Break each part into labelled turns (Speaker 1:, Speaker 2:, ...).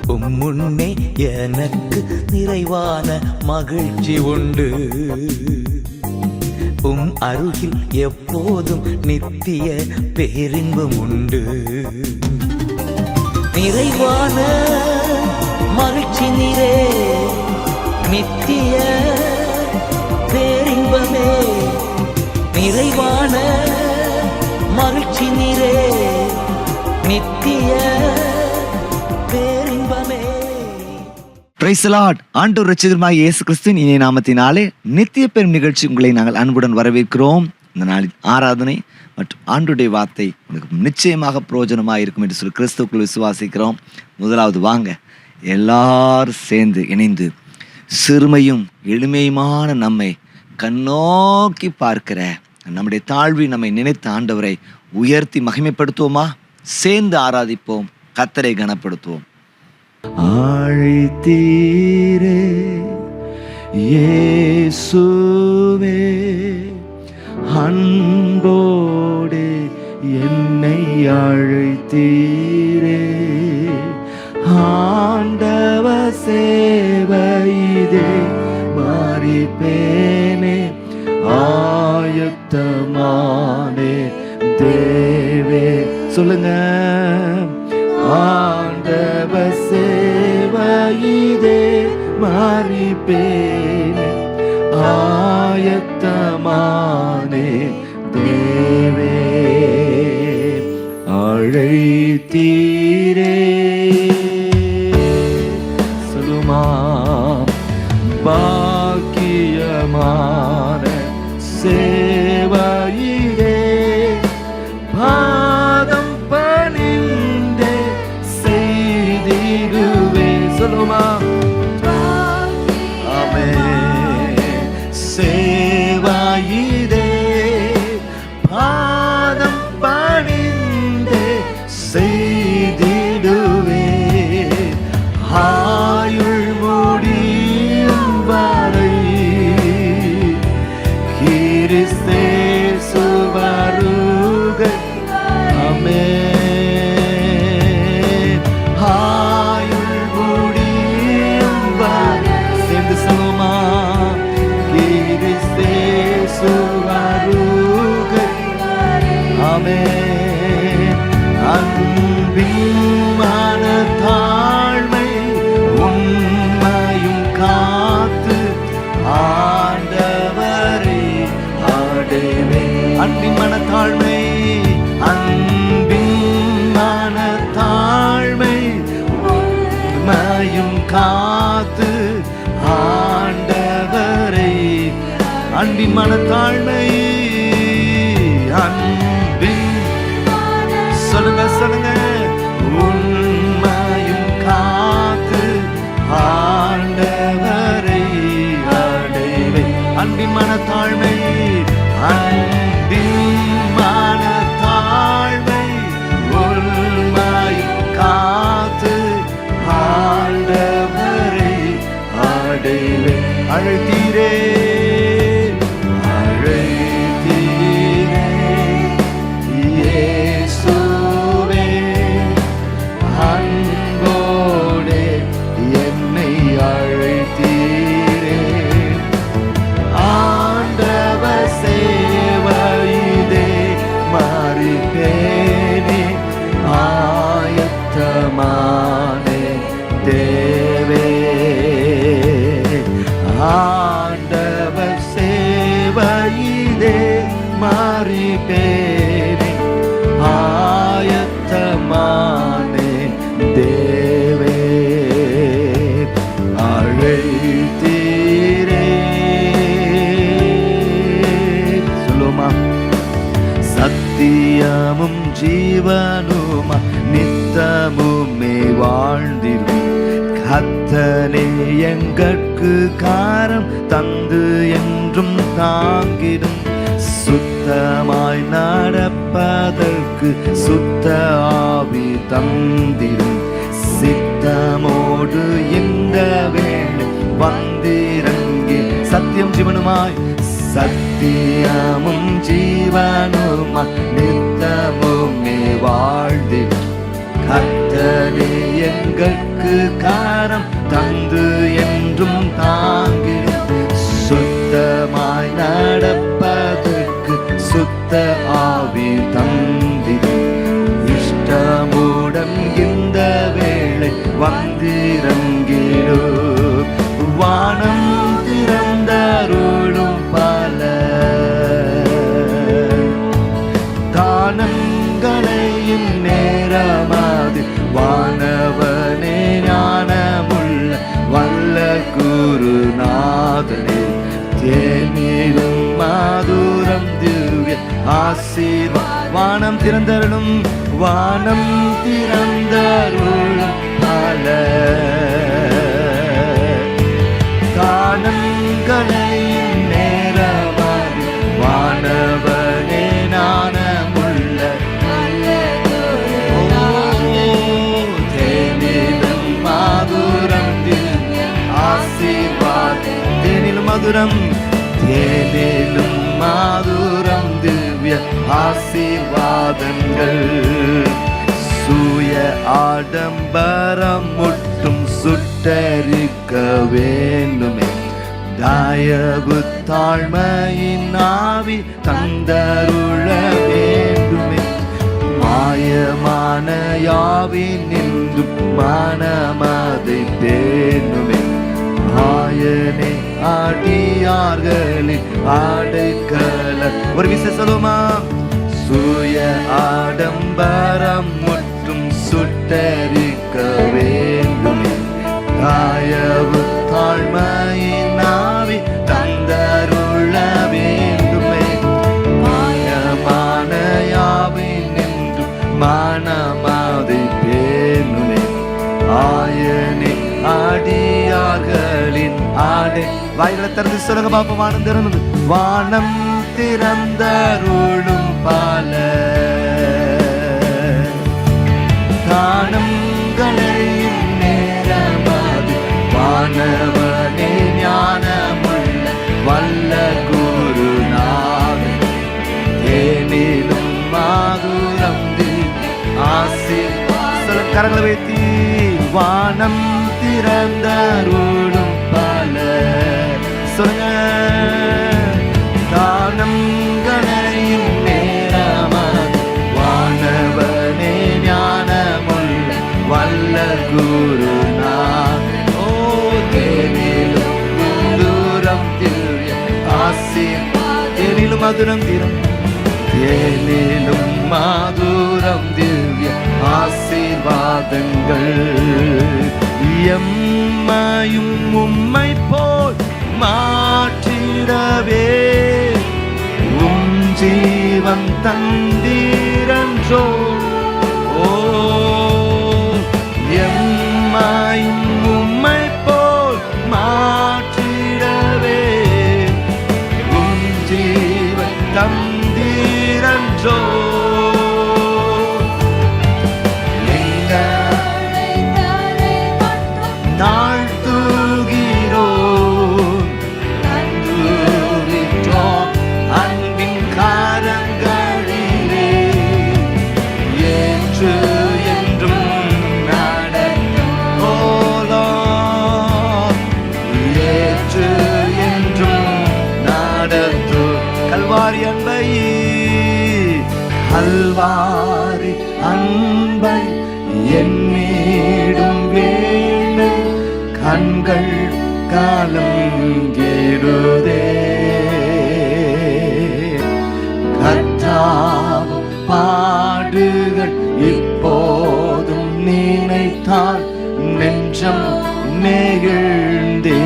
Speaker 1: முன்னே எனக்கு நிறைவான மகிழ்ச்சி உண்டு. அருகில் எப்போதும் நித்திய பேரின்பம் உண்டு. நிறைவான மகிழ்ச்சி நீரே, நித்திய பேரின்பமே. நிறைவான மகிழ்ச்சி நீரே, நித்திய பேரின்பமே.
Speaker 2: Praise the Lord. ஆண்டவர் இரட்சகருமாகிய இயேசு கிறிஸ்துவின் இனிய நாமத்தினாலே நித்திய பெரும் நிகழ்ச்சி உங்களை நாங்கள் அன்புடன் வரவேற்கிறோம். இந்த நாளின் ஆராதனை மற்றும் ஆண்டுடைய வார்த்தை உங்களுக்கு நிச்சயமாக பிரயோஜனமாக இருக்கும் என்று சொல்லி கிறிஸ்துவுக்குள் விசுவாசிக்கிறோம். முதலாவது வாங்க எல்லாரும் சேர்ந்து இணைந்து சிறுமையும் எளிமையுமான நம்மை கண்ணோக்கி பார்க்கிற நம்முடைய தாழ்வி நம்மை நினைத்த ஆண்டவரை உயர்த்தி மகிமைப்படுத்துவோமா? சேர்ந்து ஆராதிப்போம், கர்த்தரை கனப்படுத்துவோம். அழைத்தீரே இயேசுவே, அன்போடே என்னை அழைத்தீரே. ஆண்டவ சேவையிதே மாறிப்பேனே, ஆயுத்தமானே தேவே. சொல்லுங்க. ஆண்டவ சேவையிதே மாறிப்பேனே, ஆயத்தமானே தேவே. அழைத்தீரே சொல்லுமா, பாக்கியமான சேவையிலே பாதம் பணிந்தே செய்திடுவே. சொல்லுமா, ஆமே. சேவையிலே பாதம் பணிந்தே செய்திடுவே. ஆயுள் முடியும் வரை கிறிஸ்தேசு வருகை. ஆமென். ஆயுள் முடியும் வரை சேர்ந்து சொல்லுமா, கிறிஸ்தேசு வருகை. ஆமென். அன்பின் மனத்தாழ்மை உண்மையும் காத்து ஆண்டவரே ஆடவே. அன்பின் மனத்தாழ்மை, அன்பின் மனத்தாழ்மை உண்மையும் காத்து ஆண்டவரே. அன்பின் மனத்தாழ்மை, அன்பின் சொல்லுங்க சொல்லுங்க, உண்மையும் காத்து ஆண்டவரை அடைவே. அன்பின் மனத்தாழ்மை, அன்பின் மனத்தாழ்மை உண்மையும் காத்து ஆண்டவரை அடைவே. அழைத்தீரே தேவே. ஆண்டவர் சேவையிலே மாறிப்பேனே, ஆயத்தமானே தேவே. அழைத்தீரே சொல்லுமா, சத்தியமும் ஜீவனுமா நித்தமுமே வாழ்ந்திடும் கர்த்தனே எங்கட்கு காரம் தந்து என்றும் தாங்கிடும். சுத்தமாய் நடப்பதற்கு சுத்த ஆவி தந்திடும். சித்தமோடு இந்த வேளை வந்திறங்கி சத்தியம் ஜீவனுமாய், சத்தியமும் ஜீவனுமாய் நித்தமுமே வாழ்ந்திடும் கர்த்தனே நேசனே எங்களுக்கு காரம் தந்து என்றும் தாங்கிடும், சுத்தமாய் நடப்பதற்கு சுத்த ஆவி தந்திடும், இஷ்டமுடன் இந்த வேளை வந்திறங்கிடும், வானம் திறந்தருளும் பல தானங்களையும் நேரமாது, வானவனே ஞானமுள்ள வல்ல குருநாதனே, தேனிலும் மாதுரம் திவ்ய ஆசீர்வா, வானம் திறந்தருளும், வானம் திறந்தருளும் பல தானங்களையும் நேரமாது, வானவனே ஞானமுள்ள தேனிலும் மாதுரம் திவ்ய ஆசீர்வாதம், தேனிலும் மதுரம், தேனிலும் மாதுரம் திவ்ய ஆசீர்வாதங்கள், சூய ஆடம்பரம் முட்டும் சுட்டரிக்க வேண்டுமே, தயவு தாழ்மையின் ஆவி தந்தருள வேண்டுமே, மாயமான யாவி நின்றும் மனமதை பேணுமே, ஆயனே ஆடியார்களின் ஆடைக்கல, ஒரு விசேஷமா, சூய ஆடம்பரம் முற்றும் சுட்டரிக்க வேண்டுமே, தயவு தாழ்மையின் ஆவி தந்தருள வேண்டுமே, மாயமான யாவை நின்று மனமதை பேணுமே, ஆயனே ஆடியார்களின் ஆடை, வாயில திறந்து சொல்லுங்க பாப்போம், வானம் திறந்தது, வானம் திறந்தருளும் பல தானங்களையும் நேரமாது, வானவனே ஞானமுள்ள வல்ல குருநாதன், தேனிலும் மாதுரம் ஆசீர்வாத, கரங்களை வைத்தி, வானம் திறந்தருளும் பல சொல்லுங்க, தானங்களையும் நேரமாது, வானவனே ஞானமுள்ள வல்ல குருநாதன், ஓ தேனிலும் தூரம் திவ்ய ஆசீர்வாதம், தேனிலும் மதுரம் தீரம், தேனிலும் மாதுரம் திவ்ய ஆசீர்வாதங்கள், எம்மையும் உம்மை போல் மாற்றிடவே உம் ஜீவன் தந்தீரன்றோ, ஓ எம்மையும் உம்மை போல் மாற்றிடவே உம் ஜீவன் தந்தீரன்றோ, அன்பின் காரங்களிலே ஏற்று கல்வாரி அன்பை, கல்வாரி அன்பை என்னிடும் வேளை கண்கள் கலங்கிடுதே. கர்த்தாவ் பாடுகள் இப்போதும் நினைத்தால் நெஞ்சம் நெகிழ்ந்திடுதே.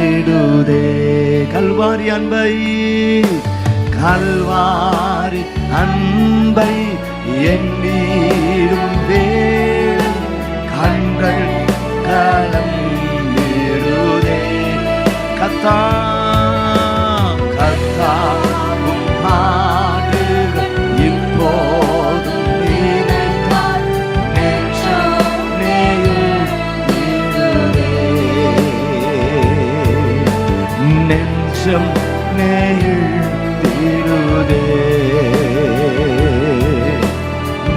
Speaker 2: கல்வாரி அன்பை, கல்வாரி அன்பை எண்ணீரும் வேளை கண்கள் கலங்கிடுதே. கர்த்தாவும் பாடுகள் இப்போதும் நினைத்தால் நெஞ்சம் நெகிழ்ந்திடுதே. நெஞ்சம் நெகிழ்ந்திடுதே.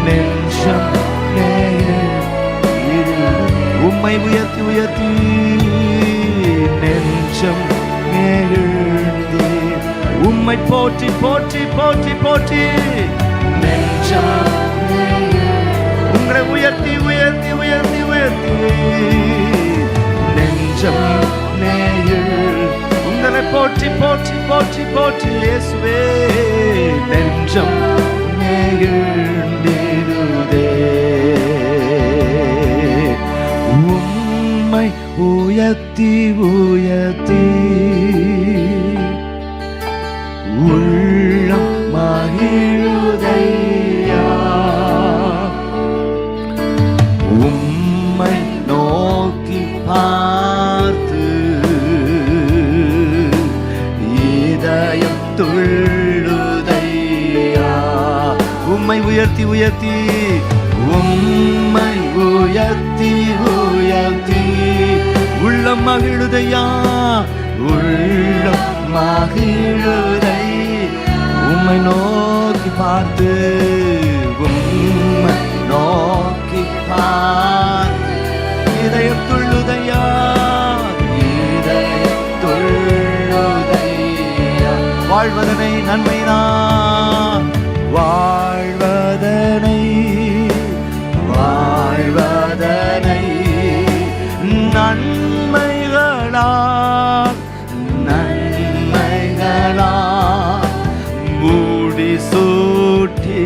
Speaker 2: நெஞ்சம் நெகிழ்ந்திடுதே. உம்மை உயர்த்தி உயர்த்தி நெஞ்சம் நெகிழ்ந்தே உம்மை போற்றி போற்றி போற்றி போற்றி நெஞ்சம் உங்களை உயர்த்தி உயர்த்தி உயர்த்தி உயர்த்தி நெஞ்சம் நெகிழ் உங்களை போற்றி போற்றி போற்றி போற்றி இயேசுவே நெஞ்சம் நெகிழ்ந்திடுதே உம்மை உயர்த்தி உயர்த்தி உள்ளம் மகிழுதையா உம்மை நோக்கி பார்த்து இதயம் துள்ளுதையா உம்மை உயர்த்தி உயர்த்தி உம்மை உயர்த்தி உயர்த்தி உள்ளம் மகிழுதையா உள்ளம் மகிழுதை உம்மை நோக்கி பார்த்து உம்மை நோக்கி பார்த்து இதயம் துள்ளுதையா இதயம் துள்ளுதையா வாழ்வதனை நன்மைதான் வாழ்வதனை வாழ்வதனை நன்மைகளா நன்மைகளா மூடி சூட்டி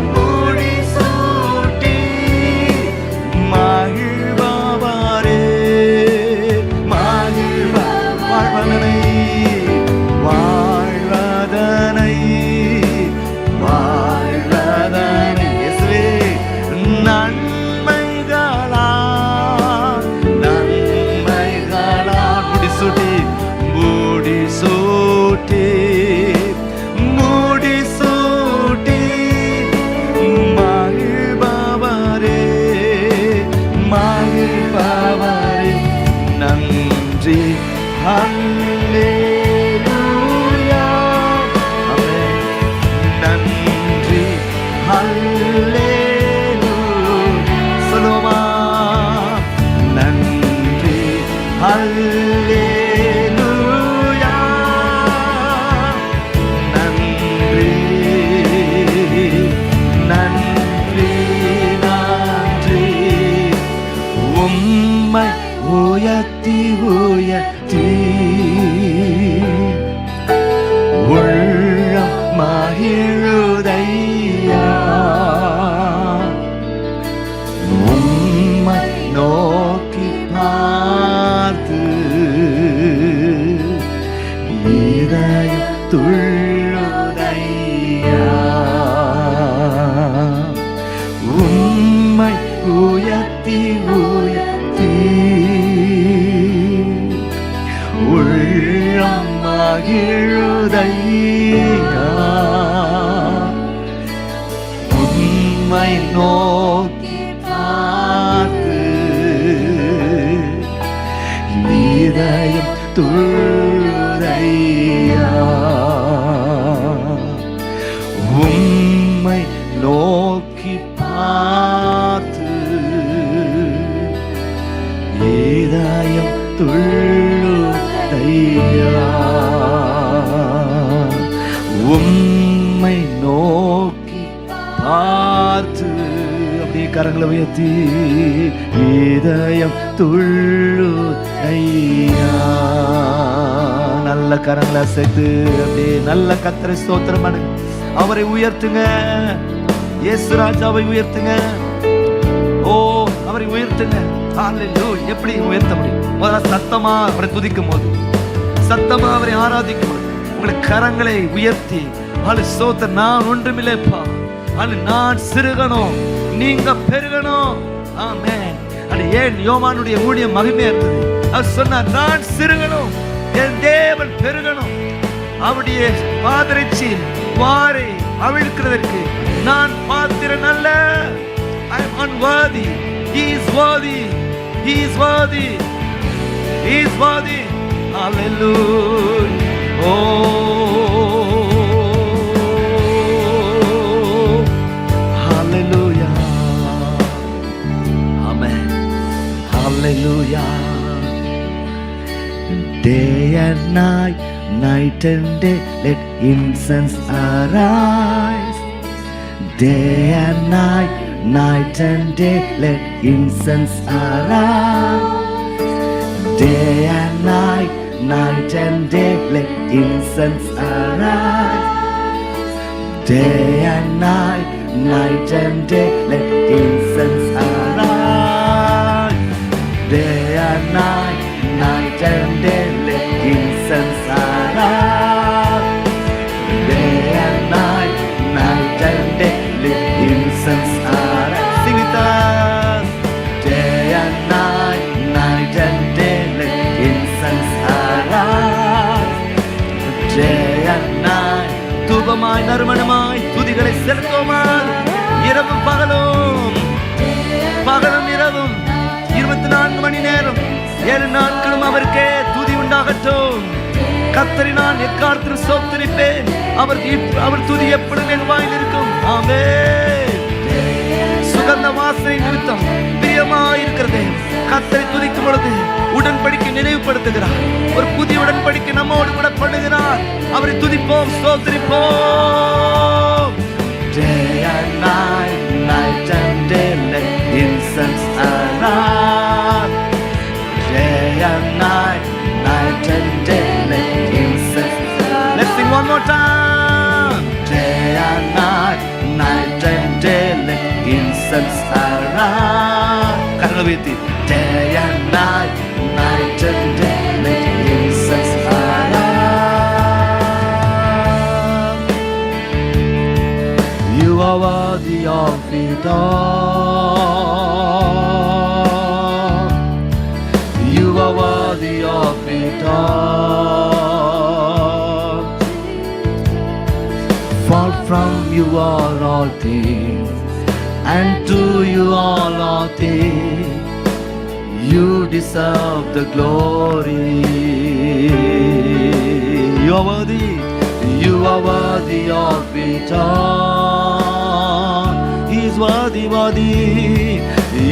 Speaker 2: மூடி சூட்டி மகிழ்வாரே மகிழ்வா வாழ்வதனை வாழ்வதனை வாழ்வதனை இயேசுவே நன்மைகளா நன்மைகளா மூடி சூட்டி மூடி சூட்டி மூடி சூட்டி மகிழ்பவரே மகிழ்பவரே நன்றி அல்லேலூயா ஆமென் நன்றி அல்லேலூயா சொல்லுமா நன்றி அல்லேலூயா நன்றி நன்றி நன்றி உம்மை உயர்த்தி உயர்த்தி உள்ளம் மகிழுதையா உம்மை நோக்கி பார்த்து இதயம் துள்ளுதையா உம்மை உயர்த்தி உயர்த்தி உள்ளம் மகிழுதையா உம்மை நோக்கி பார்த்து இதயம் துள்ளுதையா உம்மை நோக்கி பார்த்து இதயம் துள்ளுதையா உம்மை நோக்கி பார்த்து அப்படியே கரங்களை உயர்த்தி இதயம் துள்ளுதையா நல்ல கரங்களை சேர்த்து அப்படியே நல்ல கர்த்தரை ஸ்தோத்திரம் பண்ணுங்க அவரை உயர்த்துங்க இயேசு ராஜாவை உயர்த்துங்க ஓ அவரை உயர்த்துங்க ஹல்லேலூயா எப்படி உயர்த்த முடியும் முதல்ல சத்தமா அவரை துதிக்கும் போது சத்தமா அவரை ஆராதிக்கும் போது உங்களை கரங்களை உயர்த்தி ஸ்தோத்திரம் நான் ஒன்றுமில்லைப்பா நான் சிறுகணும் நீங்க பெருகணும் ஆமென் அது ஏன் யோவானுடைய ஊழியம் மகிமையா இருந்தது அவர் சொன்னார் நான் சிறுகணும் என் தேவன் பெருகணும் அவருடைய பாதரட்சியில் வாரை அவிழ்க்கிறதற்கு நான் பாத்திரன் அல்ல I am unworthy he is worthy he is worthy he is worthy hallelujah oh hallelujah amen Hallelujah. Day and night, night and day, let incense arise. Day and night, night and day, let incense arise. Day and night, night and day, let incense arise. Day and night, night and day, let incense arise. Day and night, night and day, let incense arise. Day and night, night and day, let incense arise. Sing with us. Day and night, night and day, let incense arise. Day and night, தூபமாய் நறுமணமாய் துதிகளை செலுத்துவோமாய். இரவும் பகலும் பகலும் இரவும் 24 மணி நேரம் 7 நாட்களும் அவருக்கே துதி உண்டாகட்டும். கர்த்தரை நான் எக்காலத்திலும் ஸ்தோத்திரிப்பேன். அவர் துதி எப்பொழுதும் என் வாயில் இருக்கும். ஆமென். சுகந்த வாசனை நிமித்தம் பிரியமாயிருக்கிறது. கர்த்தரை துதிக்கும் பொழுது உடன்படிக்கை நினைவுபடுத்துகிறார். ஒரு புதிய உடன்படிக்கை நம்மோடு கூட பண்ணுகிறார். அவரை துதிப்போம், ஸ்தோத்திரிப்போம். Day and night, night and day, let incense arise. Day and night, night and day, let incense arise. Let's sing one more time. Day and night, night and day, let incense arise. Karnaviti. Day and night, night and day, let incense arise. You are worthy of it all. You are worthy of it all. For from you are all things, and to you all are things. You deserve the glory. You are worthy. You are worthy of it all. He is worthy, worthy.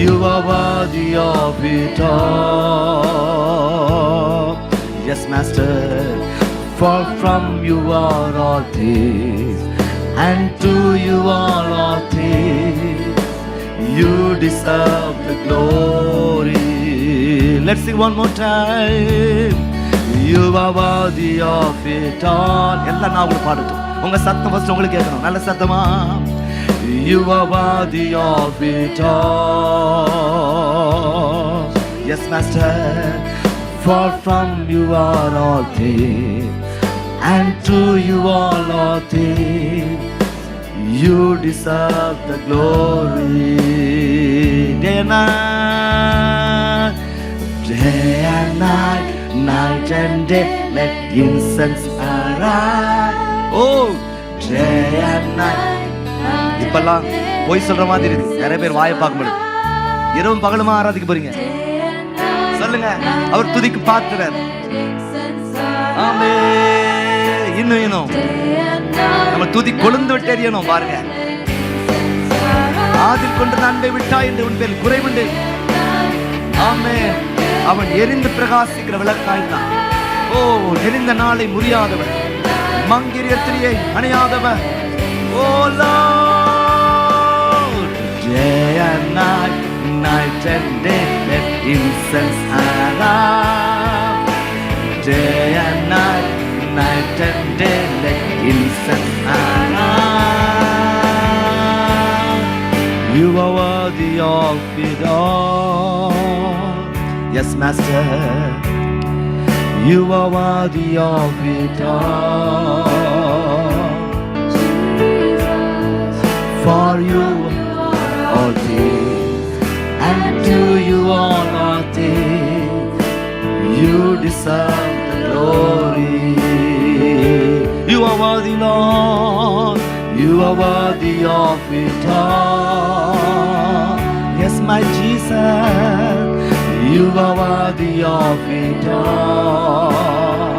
Speaker 2: You are worthy of it all. Yes, Master. For from you are all things, and to you all are things. You deserve the glory. Let's sing one more time. You are worthy of it all. எல்லாம் நான் உங்களுக்கு பாடட்டும். உங்க சத்தம் first உங்களுக்கு கேட்கணும். நல்ல சத்தமா. You are worthy of it all. Yes, Master. For from you are all things, and to you all are things. You deserve the glory. Day and night, day and night, night and day, let incense arise. Oh, day and night. இப்பெல்லாம் போய் சொல்ற மாதிரி இருக்கு. நிறைய பேர் வாயை பார்க்க முடியும். இரவும் பகலுமா ஆராதிக்க போறீங்க. சொல்லுங்க, அவர் துதிக்கு பாத்திரர். ஆமென். இன்னும் நம்ம துதி கொழுந்து விட்டு எரியணும். பாருங்க, ஆதில் கொண்டு அன்பை விட்டாய் என்று உன் பேரில் குறைவுண்டு. ஆமென். அவன் எரிந்து பிரகாசிக்கிற விளக்காய்தான். ஓ, எரிந்த நாளை முறியாதவர், மங்கிரியத்திரியை அணையாதவர். ஓ Lord, day and night, night and day, let incense arise. Day and night, night and day, let incense arise. You are worthy of it all. Yes, Master. You are worthy of it all. For you all things, and to you all are things. You deserve the glory. You are worthy, Lord. You are worthy of it all. Yes, my Jesus. You are worthy of it all.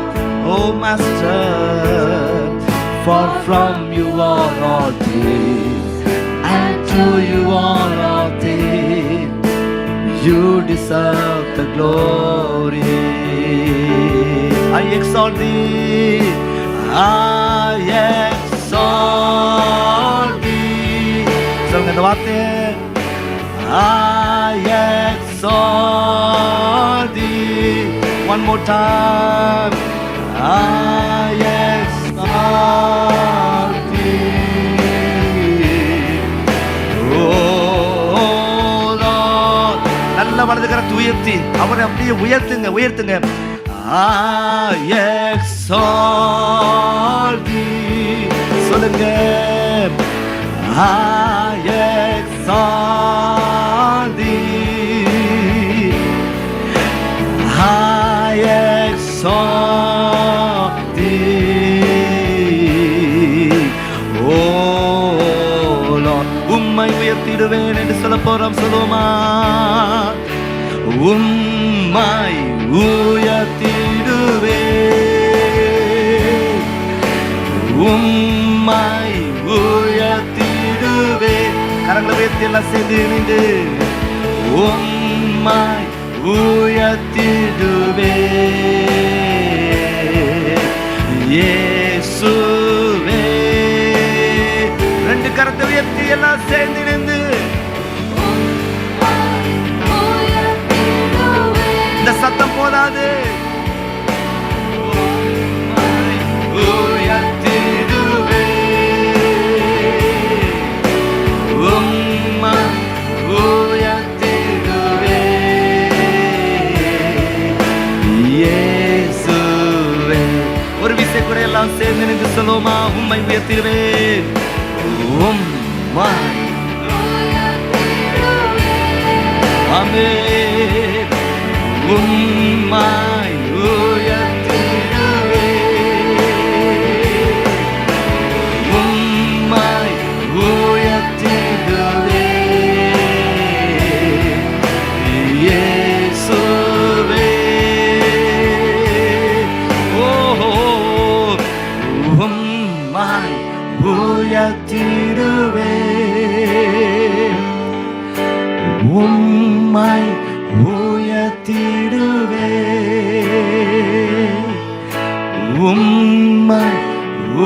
Speaker 2: Oh, Master. For from you are all things, and to you all are things. You deserve the glory. I exalt thee. I exalt thee. சொல்லுங்க இந்த வார்த்தையை. I exalt thee. One more time. I exalt thee. Oh Lord. நல்ல வலது கரத்தை உயர்த்தி அவரை அப்படியே உயர்த்துங்க உயர்த்துங்க. I exalt thee. சொல்லுங்க. I exalt thee. I exalt thee. Oh Lord. உம்மை உயர்த்திடுவேன் என்று சொல்ல போறோம். சொல்லுமா. உம்மை உயர்த்திடுவேன். உம்மை உயர்த்திடுவேன். கரங்களை உயர்த்தி எல்லாம் சேர்ந்து இணைந்து. உம்மை உயர்த்திடுவேன் இயேசுவே. ரெண்டு கரத்தை உயர்த்தி எல்லாம் சேர்ந்து இணைந்து. இந்த சத்தம் போதாது. ஒரு விசை கூட எல்லாம் சேர்ந்து நின்று சொல்லுமா. உம்மை உயர்த்திடுவேன். உம்மை. ஆமென். உம்மை உயர்த்திடுவேன். உம்மை உயர்த்திடுவேன் இயேசுவே. உம்மை உயர்த்திடுவேன். உம்மை உயர்த்திடுவேன். உம்மை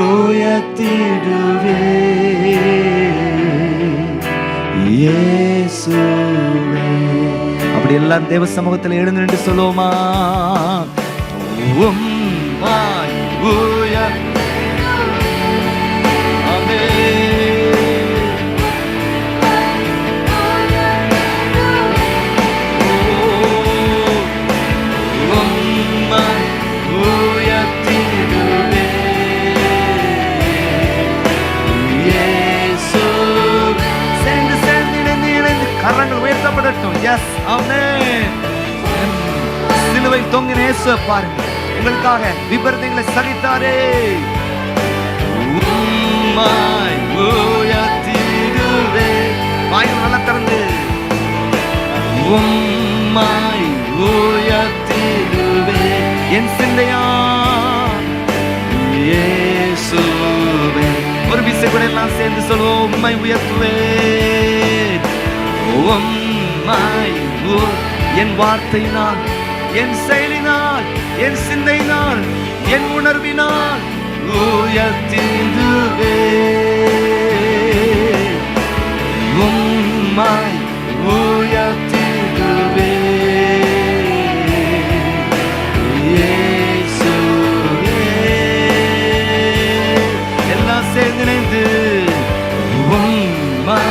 Speaker 2: உயர்த்திடுவேன் இயேசுவே. அப்படி எல்லாம் தேவ சமூகத்தில் எழுந்து நின்று சொல்லுவோமா. உம்மை கரங்கள் உயர்த்தப்படட்டும். எஸ் ஆமென். சிலுவையில் தொங்கின இயேசுவை பாருங்க. உங்களுக்காக விபரீதங்களை சகித்தாரே. உம்மை உயர்த்திடுவேன். வாயில் நல்லா திறந்து. உம்மை உயர்த்திடுவேன் என் சிந்தையா இயேசுவே. ஒரு விசை கூட எல்லாம் சேர்ந்து சொல்லுவோம். உம்மை உயர்த்துவேன். உம்மை என் வார்த்தையினால், என் செயலினால், என் சிந்தையினால், என் உணர்வினால் உயர்த்திடுவேன். உம்மை உயர்த்திடுவேன் இயேசுவே. எல்லாம் சேர்ந்து இணைந்து. உம்மை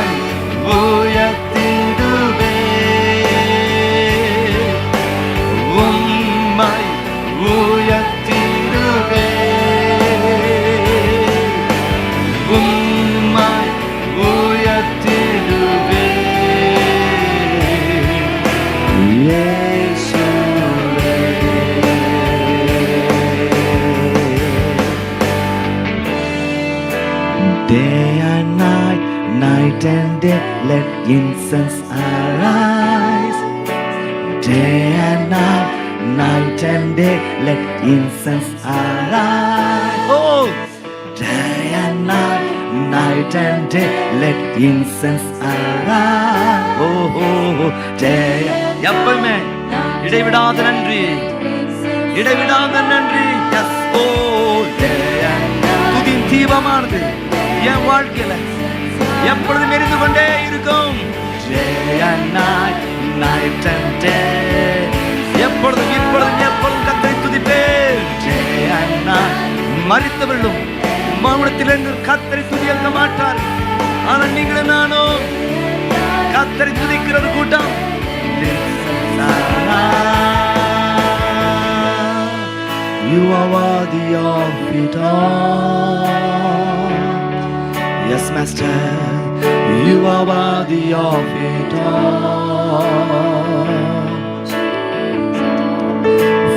Speaker 2: Day and night, night and day, let incense arise. Day and night, night and day, let incense arise. Oh, day and night, night and day, let incense arise. Oh, day and எப்பவுமே இடைவிடாத நன்றி, இடைவிடாத நன்றி. துதியின் தீபமானது என் வாழ்க்கையில எப்பொழுதும் எரிந்து கொண்டே இருக்கும். எப்பொழுதும் இப்பொழுதும் எப்பொழுதும் கர்த்தரை துதிப்பேன். மரித்தவர்களும் மௌனத்திலிருந்து கர்த்தரை துதிக்க மாட்டார். ஆனால் நீங்களும் நானும் கர்த்தரை துதிக்கிறது கூட்டம். You are worthy of it all. Yes, Master, you are worthy of it all.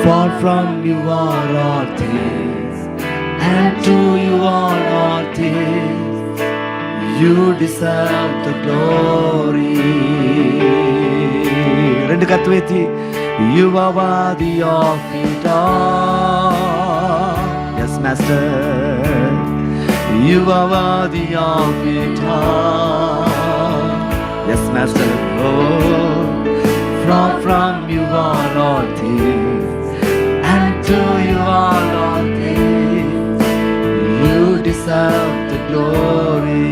Speaker 2: For from you are all things, and to you are all things. You deserve the glory. ரெண்டு கத்து வைத்தி. You are worthy of it all. Yes, Master, you are worthy of it all. Yes, Master, oh, from you are all things, and to you are all things. You deserve the glory.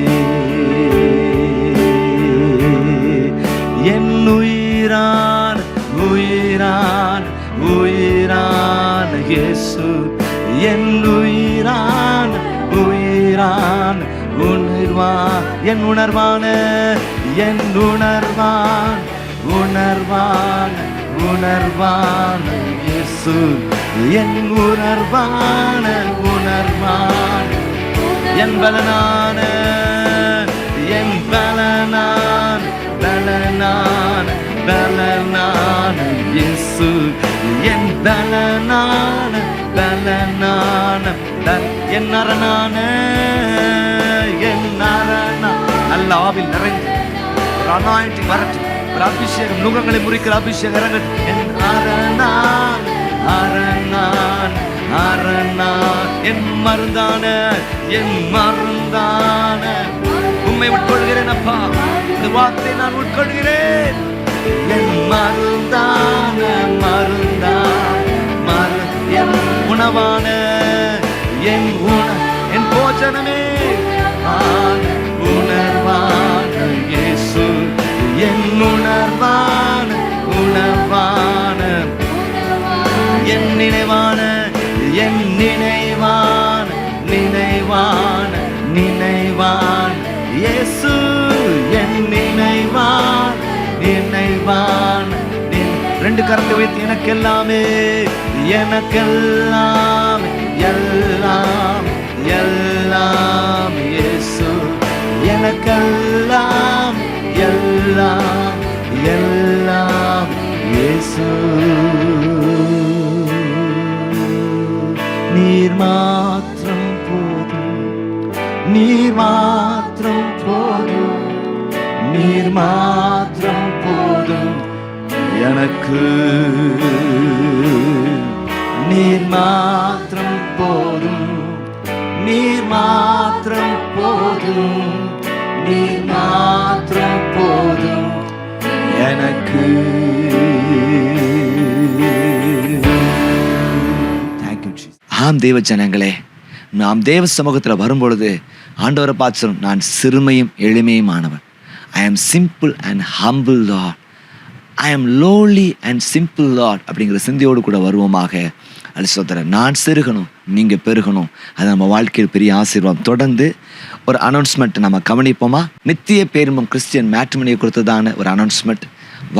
Speaker 2: என் உயிரான் உயிரான் உயிரான் இயேசு, என் உயிரான் உயிரான் உணர்வான், என் உணர்வான, என் உணர்வான் உணர்வான் உணர்வான் இயேசு, என் உணர்வான உணர்வான், என் பலனான, என் பலனான் பலனான் பலனான இயேசு, என் பலனான பலனான என் அரணான, என் அரணா. நல்ல ஆவில் நிறைந்து ஒரு anointing வரட்டும், ஒரு அபிஷேகம், நுகங்களை முறிக்கிற அபிஷேகம் இறங்கட்டும். என் அரணான் அரணான் அரணான், என் மருந்தான, என் மருந்தான. உம்மை உட்கொள்கிறேன் அப்பா, இந்த வார்த்தை நான் உட்கொள்கிறேன். என் மருந்தான மருந்தான் என் உணவான, என் என் போஜனமே உணர்வான இயேசு, என் உணர்வான உணர்வான, என் நினைவான, என் நினைவான நினைவான நினைவான இயேசு, என் நினைவான நினைவான. ரெண்டு கரத்தை வைத்து எனக்கெல்லாமே, எனக்கெல்லாம் எல்லாம் எல்லாம் இயேசு, எனக்கெல்லாம் எல்லாம் எல்லாம் இயேசு. நீர் மாத்திரம் போதும், நீர் மாத்திரம் போதும், நீர் மாத்திரம் போதும் எனக்கு. நீர் மாத்திரம் போதும், நீர் மாத்திரம் போதும், நீர் மாத்திரம் போதும் எனக்கு. ஆம் தேவ ஜனங்களே, நாம் தேவ சமூகத்தில் வரும்பொழுது ஆண்டவரை பார்த்து சொல்லும், நான் சிறுமையும் எளிமையுமானவன். I am simple and humble Lord. I am lowly and simple Lord அப்படிங்கிற சிந்தையோடு கூட வருவோமாக. அது சொல்கிறேன், நான் சிறுகணும், நீங்கள் பெருகணும். அது நம்ம வாழ்க்கையில் பெரிய ஆசீர்வாதம். தொடர்ந்து ஒரு அனௌன்ஸ்மெண்ட் நம்ம கவனிப்போமா? நித்திய பேரும்பம் கிறிஸ்டியன் மேட்ரிமோனியை கொடுத்ததான ஒரு அனௌன்ஸ்மெண்ட்.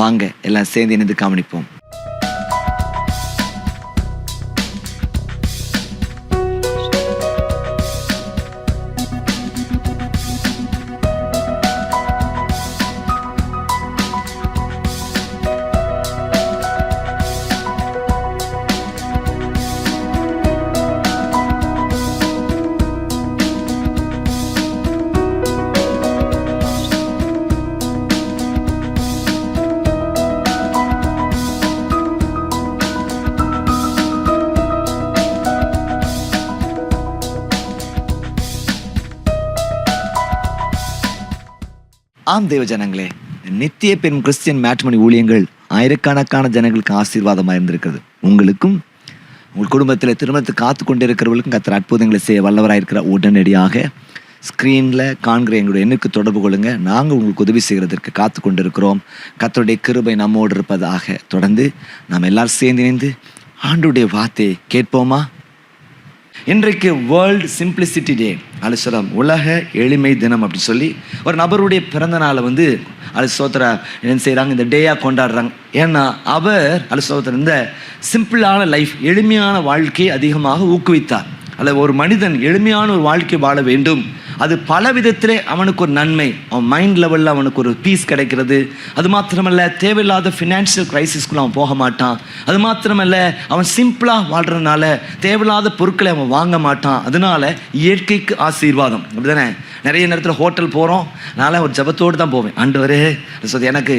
Speaker 2: வாங்க எல்லாம் சேர்ந்து இணைந்து கவனிப்போம். ஆம் தேவ ஜனங்களே, நித்திய பெரும் கிறிஸ்டியன் மேட்ரிமோனி ஊழியங்கள் ஆயிரக்கணக்கான ஜனங்களுக்கு ஆசீர்வாதமாக இருந்திருக்கிறது. உங்களுக்கும் உங்கள் குடும்பத்தில் திருமணத்தை காத்து கொண்டு இருக்கிறவர்களுக்கும் கர்த்தர் அற்புதங்களை செய்ய வல்லவராக இருக்கிற உடனடியாக ஸ்க்ரீனில் காண்கிற எங்களுடைய எண்ணுக்கு தொடர்பு கொள்ளுங்க. நாங்கள் உங்களுக்கு உதவி செய்கிறதற்கு காத்து கொண்டு இருக்கிறோம். கர்த்தருடைய கிருபை நம்மோடு இருப்பதாக. தொடர்ந்து நாம் எல்லாரும் சேர்ந்து இணைந்து ஆண்டவருடைய வார்த்தையை கேட்போமா? இன்றைக்கு வேர்ல்டு சிம்பிளிசிட்டி டே, அலுவலம் உலக எளிமை தினம் அப்படி சொல்லி ஒரு நபருடைய பிறந்த நாளை அலுவலோத்தர என்ன செய்கிறாங்க, இந்த டேயாக கொண்டாடுறாங்க. ஏன்னா அவர் அலுவலோத்தர் இந்த சிம்பிளான லைஃப், எளிமையான வாழ்க்கையை அதிகமாக ஊக்குவித்தார். அல்ல, ஒரு மனிதன் எளிமையான ஒரு வாழ்க்கை வாழ வேண்டும். அது பல விதத்திலே அவனுக்கு ஒரு நன்மை, அவன் மைண்ட் லெவலில் அவனுக்கு ஒரு பீஸ் கிடைக்கிறது. அது மாத்திரமல்ல, தேவையில்லாத ஃபினான்ஷியல் க்ரைசிஸ்குள்ள அவன் போக மாட்டான். அது மாத்திரமல்ல, அவன் சிம்பிளாக வாழ்கிறதுனால தேவையில்லாத பொருட்களை அவன் வாங்க மாட்டான். அதனால இயற்கைக்கு ஆசீர்வாதம். அப்படிதானே? நிறைய நேரத்தில் ஹோட்டல் போகிறோம், நான் ஒரு ஜபத்தோடு தான் போவேன். ஆண்டவரே எனக்கு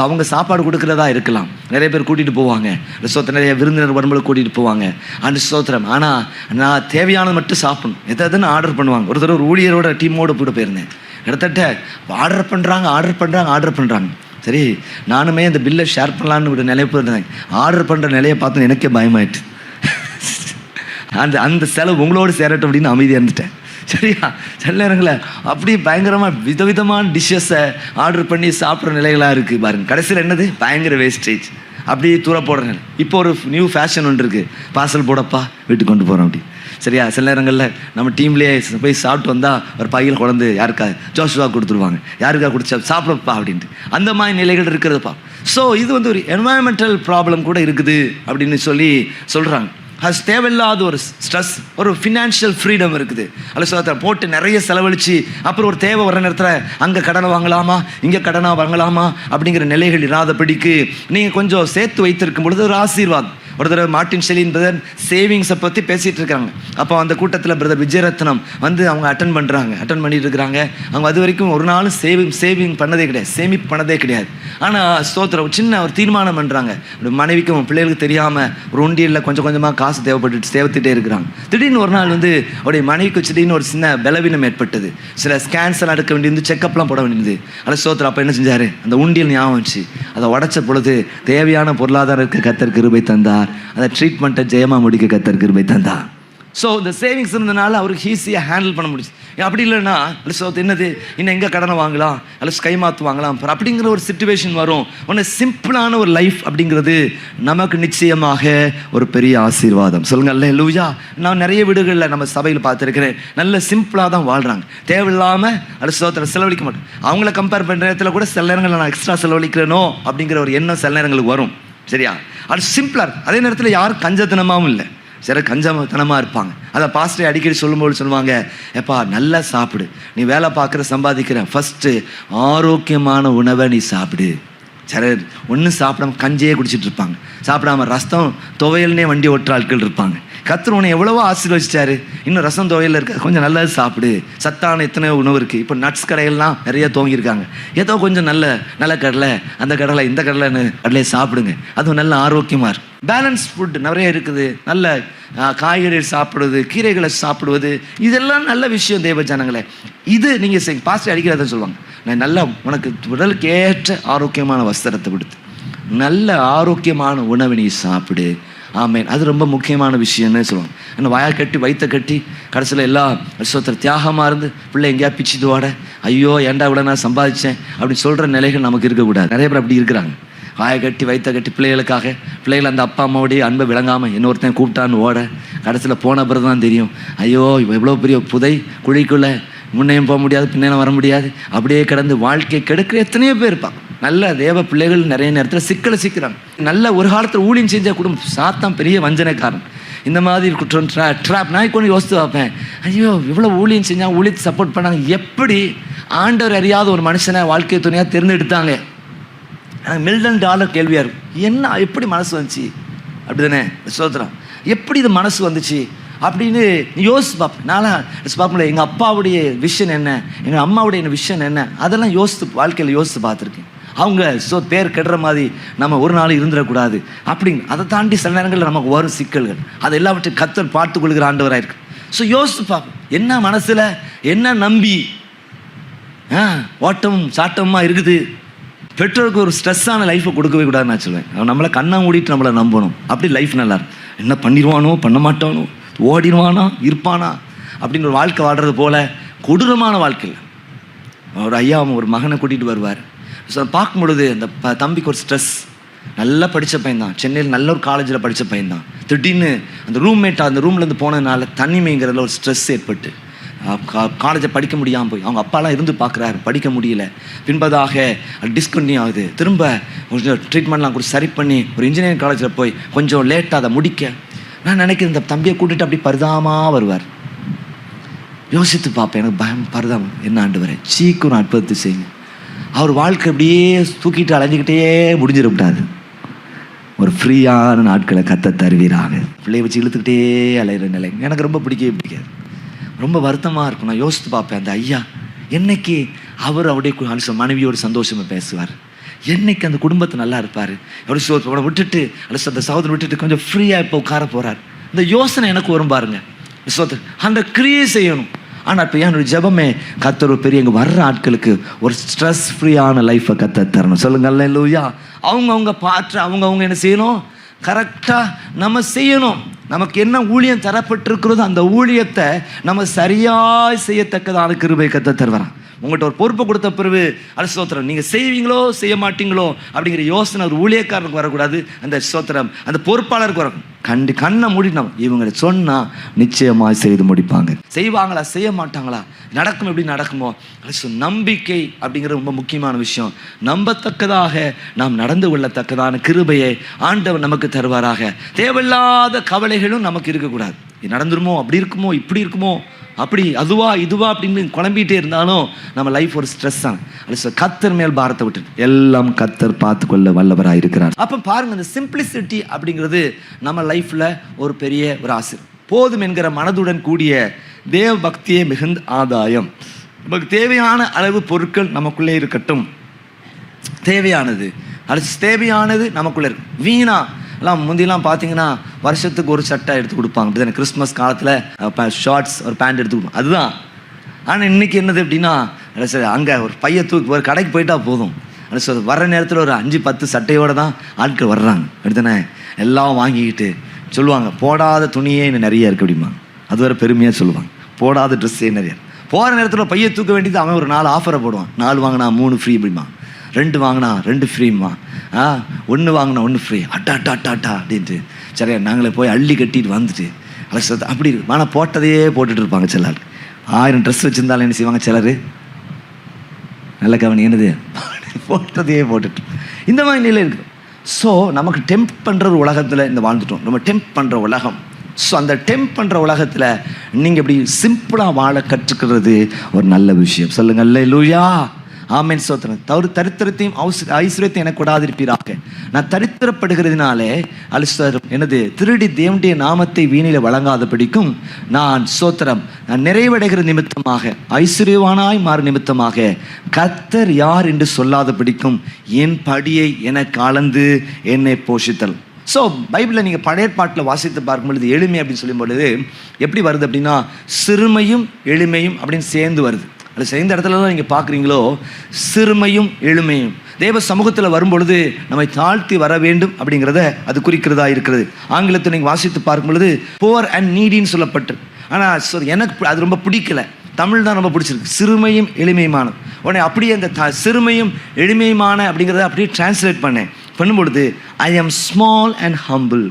Speaker 2: அவங்க சாப்பாடு கொடுக்குறதா இருக்கலாம், நிறைய பேர் கூட்டிகிட்டு போவாங்க. நிறைய விருந்தினர் வரும்போது கூட்டிகிட்டு போவாங்க. அண்டு ஸ்தோத்திரம். ஆனால் நான் தேவையானது மட்டும் சாப்பிடணும். எதுன்னு ஆர்டர் பண்ணுவாங்க. ஒரு தடவை ஒரு ஊழியரோட டீமோடு கூட போயிருந்தேன். கிட்டத்தட்ட ஆர்டர் பண்ணுறாங்க. சரி, நானுமே இந்த பில்லை ஷேர் பண்ணலான்னு ஒரு நிலையை போயிருந்தேன். ஆர்டர் பண்ணுற நிலையை பார்த்து எனக்கே பயமாயிட்டு, அந்த செலவு உங்களோடு சேரட்டும் அப்படின்னு அமைதியாக இருந்துட்டேன். சரியா? சில நேரங்களில் அப்படி பயங்கரமாக விதவிதமான டிஷ்ஷஸை ஆர்டர் பண்ணி சாப்பிட்ற நிலைகளாக இருக்குது பாருங்க. கடைசியில் என்னது, பயங்கர வேஸ்டேஜ், அப்படியே தூர போடுறேன். இப்போ ஒரு நியூ ஃபேஷன் ஒன்று இருக்குது, பார்சல் போடப்பா வீட்டுக்கு கொண்டு போகிறோம் அப்படி. சரியா? சில நேரங்களில் நம்ம டீம்லேயே போய் சாப்பிட்டு வந்தால் ஒரு பையில் குழந்தை யாருக்கா ஜோஷுவா கொடுத்துருவாங்க, யாருக்கா குடிச்சா சாப்பிடப்பா அப்படின்ட்டு. அந்த மாதிரி நிலைகள் இருக்கிறதுப்பா. ஸோ இது ஒரு என்வாயன்மெண்டல் ப்ராப்ளம் கூட இருக்குது அப்படின்னு சொல்கிறாங்க. அது தேவையில்லாத ஒரு ஸ்ட்ரெஸ், ஒரு ஃபினான்ஷியல் ஃப்ரீடம் இருக்குது. அல்ல போட்டு நிறைய செலவழித்து அப்புறம் ஒரு தேவை வர நேரத்தில் அங்கே கடனை வாங்கலாமா, இங்கே கடனை வாங்கலாமா அப்படிங்கிற நிலைகள் இராதபடிக்கு நீங்கள் கொஞ்சம் சேர்த்து வைத்திருக்கும் பொழுது ஒரு ஆசீர்வாதம். ஒரு தடவை மார்ட்டின் ஷெலின் பிரதர் சேவிங்ஸை பற்றி பேசிகிட்டு இருக்காங்க. அப்போ அந்த கூட்டத்தில் பிரதர் விஜயரத்னம் அவங்க அட்டன் பண்ணிட்டு இருக்கிறாங்க. அவங்க அது வரைக்கும் ஒரு நாளும் சேவிங் பண்ணதே கிடையாது, சேமிப்பு பண்ணதே கிடையாது. ஆனால் ஸ்தோத்திரம், சின்ன ஒரு தீர்மானம் பண்ணுறாங்க. மனைவிக்கும் பிள்ளைகளுக்கு தெரியாமல் ஒரு உண்டியலில் கொஞ்சம் கொஞ்சமாக காசு தேவைத்துட்டே இருக்கிறாங்க. திடீர்னு ஒரு நாள் அவருடைய மனைவிக்கு திடீர்னு ஒரு சின்ன பலவீனம் ஏற்பட்டது. சில ஸ்கேன்ஸ் எல்லாம் எடுக்க வேண்டியது, செக்கப்லாம் போட வேண்டியது. அதில் ஸ்தோத்திரம் அப்போ என்ன செஞ்சார், அந்த உண்டியல் ஞாபகம் வச்சு அதை உடைச்ச பொழுது தேவையான பொருளாதாரத்துக்கு கர்த்தர் கிருபை தந்தார். அந்த ட்ரீட்மெண்ட்டை ஜெயமாக முடிக்க கர்த்தர் கிருபை தந்தார். ஸோ இந்த சேவிங்ஸ் இருந்தனால அவருக்கு ஈஸியாக ஹேண்டில் பண்ண முடிச்சு. அப்படி இல்லைன்னா என்னது, இன்னும் எங்கே கடனை வாங்கலாம், அல்ல கை மாற்று வாங்கலாம் அப்படிங்கிற ஒரு சிச்சுவேஷன் வரும். ஒன்று சிம்பிளான ஒரு லைஃப் அப்படிங்கிறது நமக்கு நிச்சயமாக ஒரு பெரிய ஆசீர்வாதம். சொல்லுங்க அல்லேலூயா. நான் நிறைய வீடுகளில் நம்ம சபையில் பார்த்துருக்கிறேன், நல்ல சிம்பிளாக தான் வாழ்கிறாங்க. தேவையில்லாமல் ஸ்தோத்திரம் செலவழிக்க மாட்டேன். அவங்கள கம்பேர் பண்ணுற நேரத்தில் கூட சில நேரங்களில் நான் எக்ஸ்ட்ரா செலவழிக்கிறேனோ அப்படிங்கிற ஒரு எண்ணம் சில நேரங்களுக்கு வரும். சரியா? அது சிம்பிளாக. அதே நேரத்தில் யாரும் கஞ்சத்தனமாகவும் இல்லை, சில கஞ்சத்தனமாக இருப்பாங்க. அதை பாஸ்டர் அடிக்கடி சொல்லும்போது சொல்லுவாங்க, எப்பா நல்லா சாப்பிடு, நீ வேலை பார்க்குற சம்பாதிக்கிற, ஃபஸ்ட்டு ஆரோக்கியமான உணவை நீ சாப்பிடு. சரி, ஒன்றும் சாப்பிடாம கஞ்சையே குடிச்சிட்டு இருப்பாங்க, சாப்பிடாம ரசம் துவையல்னே வண்டி ஓட்டுற ஆட்கள் இருப்பாங்க. கர்த்தர் உன்னை எவ்வளவோ ஆசீர்வதிச்சாரு, இன்னும் ரசம் துவையல் இருக்க கொஞ்சம் நல்லா சாப்பிடு. சத்தான எத்தனை உணவு இருக்குது. இப்போ நட்ஸ் கடையெல்லாம் நிறைய துவங்கியிருக்காங்க. ஏதோ கொஞ்சம் நல்ல கடலை, அந்த கடலை, இந்த கடலைன்னு கடலையை சாப்பிடுங்க, அதுவும் நல்ல ஆரோக்கியமாக இருக்கும். பேலன்ஸ் ஃபுட் நிறைய இருக்குது. நல்ல காய்கறிகள் சாப்பிடுவது, கீரைகளை சாப்பிடுவது, இதெல்லாம் நல்ல விஷயம் தேவ ஜனங்களே. இது நீங்கள் பாஸ்டர் அடிக்கிறத சொல்லுவாங்க, நான் நல்லா உனக்கு உடலுக்கு ஏற்ற ஆரோக்கியமான வஸ்திரத்தை கொடுத்து நல்ல ஆரோக்கியமான உணவை நீ சாப்பிடு. ஆமேன். அது ரொம்ப முக்கியமான விஷயம்னு சொல்லுவாங்க. ஏன்னா வாயை கட்டி வயிற்ற கட்டி கடைசியில் எல்லாம் வருஷத்தில் தியாகமாக இருந்து பிள்ளை எங்கேயா பிச்சுதுவாட, ஐயோ ஏன்டா இவ்வளோ நான் சம்பாதிச்சேன் அப்படின்னு சொல்கிற நிலைகள் நமக்கு இருக்கக்கூடாது. நிறைய பேர் அப்படி இருக்கிறாங்க. வாயை கட்டி வயிற்ற கட்டி பிள்ளைகள் அந்த அப்பா அம்மாவுடைய அன்பை விளங்காமல் இன்னொருத்தன் கூப்பிட்டான்னு ஓட, கடைசியில் போன பிறகு தான் தெரியும், ஐயோ எவ்வளோ பெரிய புதை குழிக்குள்ளே முன்னையும் போக முடியாது, பின்னையும் வர முடியாது, அப்படியே கிடந்து வாழ்க்கை கெடுக்கிற எத்தனையோ பேர் இருப்பாங்க. நல்ல தேவ பிள்ளைகள் நிறைய நேரத்தில் சிக்கிறாங்க. நல்ல ஒரு காலத்தில் ஊழியம் செஞ்ச குடும்பம் சாத்தான் பெரிய வஞ்சனைக்காரன். இந்த மாதிரி குற்றம் ட்ராப் நான் கொண்டு யோசித்து பார்ப்பேன், ஐயோ இவ்வளோ ஊழியம் செஞ்சால் ஊழியத்தை சப்போர்ட் பண்ணாங்க, எப்படி ஆண்டவர் அறியாத ஒரு மனுஷனை வாழ்க்கை துணையாக தேர்ந்தெடுத்தாங்க. எனக்கு மில்டன் டாலர் கேள்வியாக இருக்கும், என்ன எப்படி மனசு வந்துச்சு அப்படி தானே சோத்திரம், எப்படி இது மனசு வந்துச்சு அப்படின்னு யோசிச்சு பார்ப்பேன். நான்லாம் பார்ப்போம்ல, எங்கள் அப்பாவுடைய விஷன் என்ன, எங்கள் அம்மாவுடைய விஷன் என்ன, அதெல்லாம் வாழ்க்கையில் யோசித்து பார்த்துருக்கேன். அவங்க பேர் கெடுற மாதிரி நம்ம ஒரு நாள் இருந்துடக்கூடாது அப்படிங்க. அதை தாண்டி சில நேரங்களில் நமக்கு வரும் சிக்கல்கள், அதை எல்லாவற்றையும் கர்த்தர் பார்த்து கொள்கிற ஆண்டவராக இருக்கு. ஸோ யோசித்து பார்ப்போம், என்ன மனசில் என்ன நம்பி ஓட்டமும் சாட்டமுமா இருக்குது. பெற்றோருக்கு ஒரு ஸ்ட்ரெஸ்ஸான லைஃப்பை கொடுக்கவே கூடாதுன்னு நான் சொல்லுவேன். அவன் நம்மளை கண்ணா மூடிட்டு நம்மளை நம்பணும். அப்படி லைஃப் நல்லா இருக்கும். என்ன பண்ணிடுவானோ பண்ண மாட்டானோ, ஓடிடுவானா இருப்பானா அப்படின்னு ஒரு வாழ்க்கை வாழ்கிறது போல் கொடூரமான வாழ்க்கையில் ஒரு ஐயா ஒரு மகனை கூட்டிகிட்டு வருவார். ஸோ பார்க்கும் பொழுது அந்த தம்பிக்கு ஒரு ஸ்ட்ரெஸ். நல்லா படித்த பையன்தான், சென்னையில் நல்ல ஒரு காலேஜில் படித்த பையன்தான். திடீர்னு அந்த ரூம்மேட்டாக அந்த ரூம்லேருந்து போனதுனால தனிமைங்கிறதுல ஒரு ஸ்ட்ரெஸ் ஏற்பட்டு காலேஜை படிக்க முடியாமல் போய் அவங்க அப்பாலாம் இருந்து பார்க்குறாரு, படிக்க முடியல. பின்பதாக டிஸ்கண்டினியூ ஆகுது. திரும்ப கொஞ்சம் ட்ரீட்மெண்ட்லாம் கொடுத்து சரி பண்ணி ஒரு இன்ஜினியரிங் காலேஜில் போய் கொஞ்சம் லேட்டாக அதை முடிக்க நான் நினைக்கிறேன் இந்த தம்பியை கூட்டிகிட்டு அப்படி பரிதாபமாக வருவார். யோசித்து பார்ப்பேன், எனக்கு பயம் பரிதாபம். என்ன ஆண்டவரே சீக்கிரம் அற்புதத்தை செய்யுங்க. அவர் வாழ்க்கை அப்படியே தூக்கிட்டு அலைஞ்சிக்கிட்டே முடிஞ்சிடக்கூடாது. ஒரு ஃப்ரீயான நாட்களை கத்த தருவீராக. பிள்ளையை வச்சு இழுத்துக்கிட்டே அலையிற நிலை எனக்கு ரொம்ப பிடிக்காது. ரொம்ப வருத்தமாக இருக்கும். நான் யோசித்து பார்ப்பேன், அந்த ஐயா என்னைக்கு அவர் அவருடைய மனைவியோடு சந்தோஷமாக பேசுவார், என்னைக்கு அந்த குடும்பத்தை நல்லா இருப்பார், அவரை விட்டுட்டு அந்த சகோதரன் விட்டுட்டு கொஞ்சம் ஃப்ரீயாக இப்போ உட்கார போகிறார். இந்த யோசனை எனக்கு வரும் பாருங்க. அந்த கிரியை செய்யணும். ஆனால் இப்போ என்னோட ஜெபமே கத்தர் ஒரு பெரிய எங்கள் வர்ற ஆட்களுக்கு ஒரு ஸ்ட்ரெஸ் ஃப்ரீயான லைஃப்பை கத்த தரணும். சொல்லுங்க அல்லேலூயா. அவங்கவுங்க பாற்று அவங்கவுங்க என்ன செய்யணும், கரெக்டாக நம்ம செய்யணும். நமக்கு என்ன ஊழியம் தரப்பட்டிருக்கிறதோ அந்த ஊழியத்தை நம்ம சரியாய் செய்யத்தக்கதான கிருபை கத்த தருவாராம். உங்கள்கிட்ட ஒரு பொறுப்பை கொடுத்த பிறகு ஸ்தோத்திரம் நீங்கள் செய்வீங்களோ செய்ய மாட்டீங்களோ அப்படிங்கிற யோசனை ஒரு ஊழியக்காரனுக்கு வரக்கூடாது. அந்த ஸ்தோத்திரம் அந்த பொறுப்பாளருக்கு வரணும். கண்ணை மூடினோம் இவங்களை சொன்னால் நிச்சயமாக செய்து முடிப்பாங்க. செய்வாங்களா செய்ய மாட்டாங்களா, நடக்கும் எப்படி நடக்குமோ. நம்பிக்கை அப்படிங்கிறது ரொம்ப முக்கியமான விஷயம். நம்பத்தக்கதாக நாம் நடந்து கொள்ளத்தக்கதான கிருபையை ஆண்டவர் நமக்கு தருவாராக. தேவையில்லாத கவலைகளும் நமக்கு இருக்கக்கூடாது. நடந்துருமோ, அப்படி இருக்குமோ, இப்படி இருக்குமோ, அப்படி அதுவா இதுவா அப்படின்னு குழம்பிகிட்டே இருந்தாலும் நம்ம லைஃப் ஒரு ஸ்ட்ரெஸ் தான். கத்தர் மேல் பாரத்தை விட்டு எல்லாம் கத்தர் பார்த்து கொள்ள வல்லவராக இருக்கிறார். அப்போ பாருங்க, இந்த சிம்பிளிசிட்டி அப்படிங்கிறது நம்ம லைஃப்ல ஒரு பெரிய ஒரு ஆசை. போதும் என்கிற மனதுடன் கூடிய தேவ பக்தியே மிகுந்த ஆதாயம். நமக்கு தேவையான அளவு பொருட்கள் நமக்குள்ளே இருக்கட்டும். தேவையானது நமக்குள்ளே இருக்கு. வீணா எல்லாம் முந்திலாம் பார்த்தீங்கன்னா வருஷத்துக்கு ஒரு சட்டை எடுத்து கொடுப்பாங்க. அப்படி தானே கிறிஸ்மஸ் காலத்தில் ஷார்ட்ஸ் ஒரு பேண்ட் எடுத்து கொடுப்பாங்க, அதுதான். ஆனால் இன்றைக்கி என்னது அப்படின்னா அங்கே ஒரு பைய தூக்கி ஒரு கடைக்கு போயிட்டா போதும். வர்ற நேரத்தில் ஒரு 5-10 சட்டையோடு தான் ஆட்கள் வர்றாங்க. அப்படித்தானே எல்லாம் வாங்கிக்கிட்டு சொல்லுவாங்க போடாத துணியே இன்னும் நிறைய இருக்குது அப்படிமா. அது வேறு பெருமையாக சொல்லுவாங்க, போடாத ட்ரெஸ்ஸே நிறைய. போகிற நேரத்தில் பைய தூக்க வேண்டியது அவன் ஒரு 4 ஆஃபரை போடுவான். 4 வாங்கினா 3 ஃப்ரீ அப்படிமா, 2 வாங்கினா 2 ஃப்ரீம்மா, 1 வாங்கினா 1 ஃப்ரீ, அட்டா அப்படின்ட்டு சரியா நாங்களே போய் அள்ளி கட்டிட்டு வந்துட்டு அப்படி இருக்கு. ஆனால் போட்டதையே போட்டுட்டு இருப்பாங்க சிலர். 1000 ட்ரெஸ் வச்சுருந்தாலும் என்ன செய்வாங்க சிலர், நல்ல கவனி என்னது போட்டதையே போட்டுட்டு இந்த மாதிரி நிலை இருக்குது. ஸோ நமக்கு டெம்ப் பண்ணுற ஒரு உலகத்தில் இந்த வாழ்ந்துட்டோம். நம்ம டெம்ப் பண்ணுற உலகம். ஸோ அந்த டெம்ப் பண்ணுற உலகத்தில் நீங்கள் இப்படி சிம்பிளாக வாழ கற்றுக்கிறது ஒரு நல்ல விஷயம். சொல்லுங்க அல்லேலூயா. ஆமென் ஸ்தோத்திரம். தரித்திரத்தையும் ஐஸ்வர்யத்தையும் எனக்கு கொடாதிருப்பீராக. நான் தரித்திரப்படுகிறதுனாலே என்னது திருடி தேவனுடைய நாமத்தை வீணில வழங்காத படிக்கும் நான் ஸ்தோத்திரம் நான் நிறைவடைகிற நிமித்தமாக ஐஸ்வர்யவானாய் மாறு நிமித்தமாக கர்த்தர் யார் என்று சொல்லாத படிக்கும் என் படியை எனக்கு அளந்து என்னை போஷித்தல். ஸோ பைபிளில் நீங்கள் பழைய பாட்டில் வாசித்து பார்க்கும் பொழுது எளிமை அப்படின்னு சொல்லும் பொழுது எப்படி வருது அப்படின்னா சிறுமையும் எளிமையும் அப்படின்னு சேர்ந்து வருது. அது சேர்ந்த இடத்துல தான் நீங்கள் பார்க்குறீங்களோ சிறுமையும் எளிமையும் தேவ சமூகத்தில் வரும்பொழுது நம்மை தாழ்த்தி வர வேண்டும் அப்படிங்கிறத அது குறிக்கிறதா இருக்கிறது. ஆங்கிலத்தை நீங்கள் வாசித்து பார்க்கும் பொழுது புவர் அண்ட் நீடின்னு சொல்லப்பட்டு, ஆனால் எனக்கு அது ரொம்ப பிடிக்கல. தமிழ் தான் ரொம்ப பிடிச்சிருக்கு, சிறுமையும் எளிமையுமான. உடனே அப்படியே அந்த சிறுமையும் எளிமையுமான அப்படிங்கிறத அப்படியே டிரான்ஸ்லேட் பண்ணும்பொழுது ஐ ஆம் ஸ்மால் அண்ட் ஹம்பிள்,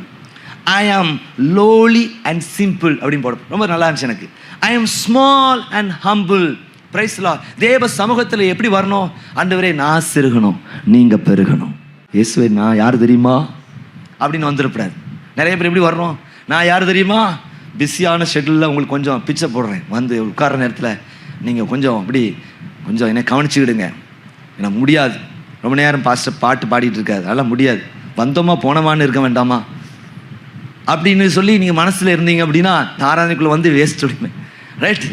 Speaker 2: ஐ ஆம் லோலி அண்ட் சிம்பிள் அப்படின்னு போட ரொம்ப நல்லா இருந்துச்சு எனக்கு. ஐ ஆம் small and humble. Praise the Lord. தேவ சமூகத்தில் எப்படி வரணும்? ஆண்டவரே நான் சிறுகணும் நீங்கள் பெருகணும். இயேசுவே நான் யார் தெரியுமா அப்படின்னு வந்துடக்கூடாது. நிறைய பேர் எப்படி வர்றோம், நான் யார் தெரியுமா, பிஸியான ஷெட்யூலில் உங்களுக்கு கொஞ்சம் பிச்சை போடுறேன், வந்து உட்கார்ற நேரத்தில் நீங்கள் கொஞ்சம் அப்படி கொஞ்சம் என்னை கவனிச்சுக்கிடுங்க, எனக்கு முடியாது, ரொம்ப நேரம் பாட்டு பாடிட்டு இருக்காது, அதெல்லாம் முடியாது, வந்தோமா போனோமான்னு இருக்க வேண்டாமா அப்படின்னு சொல்லி நீங்கள் மனசில் இருந்தீங்க அப்படின்னா ஆராதனைக்குள்ளே வந்து வேஸ்ட் விடுங்க. ரைட்.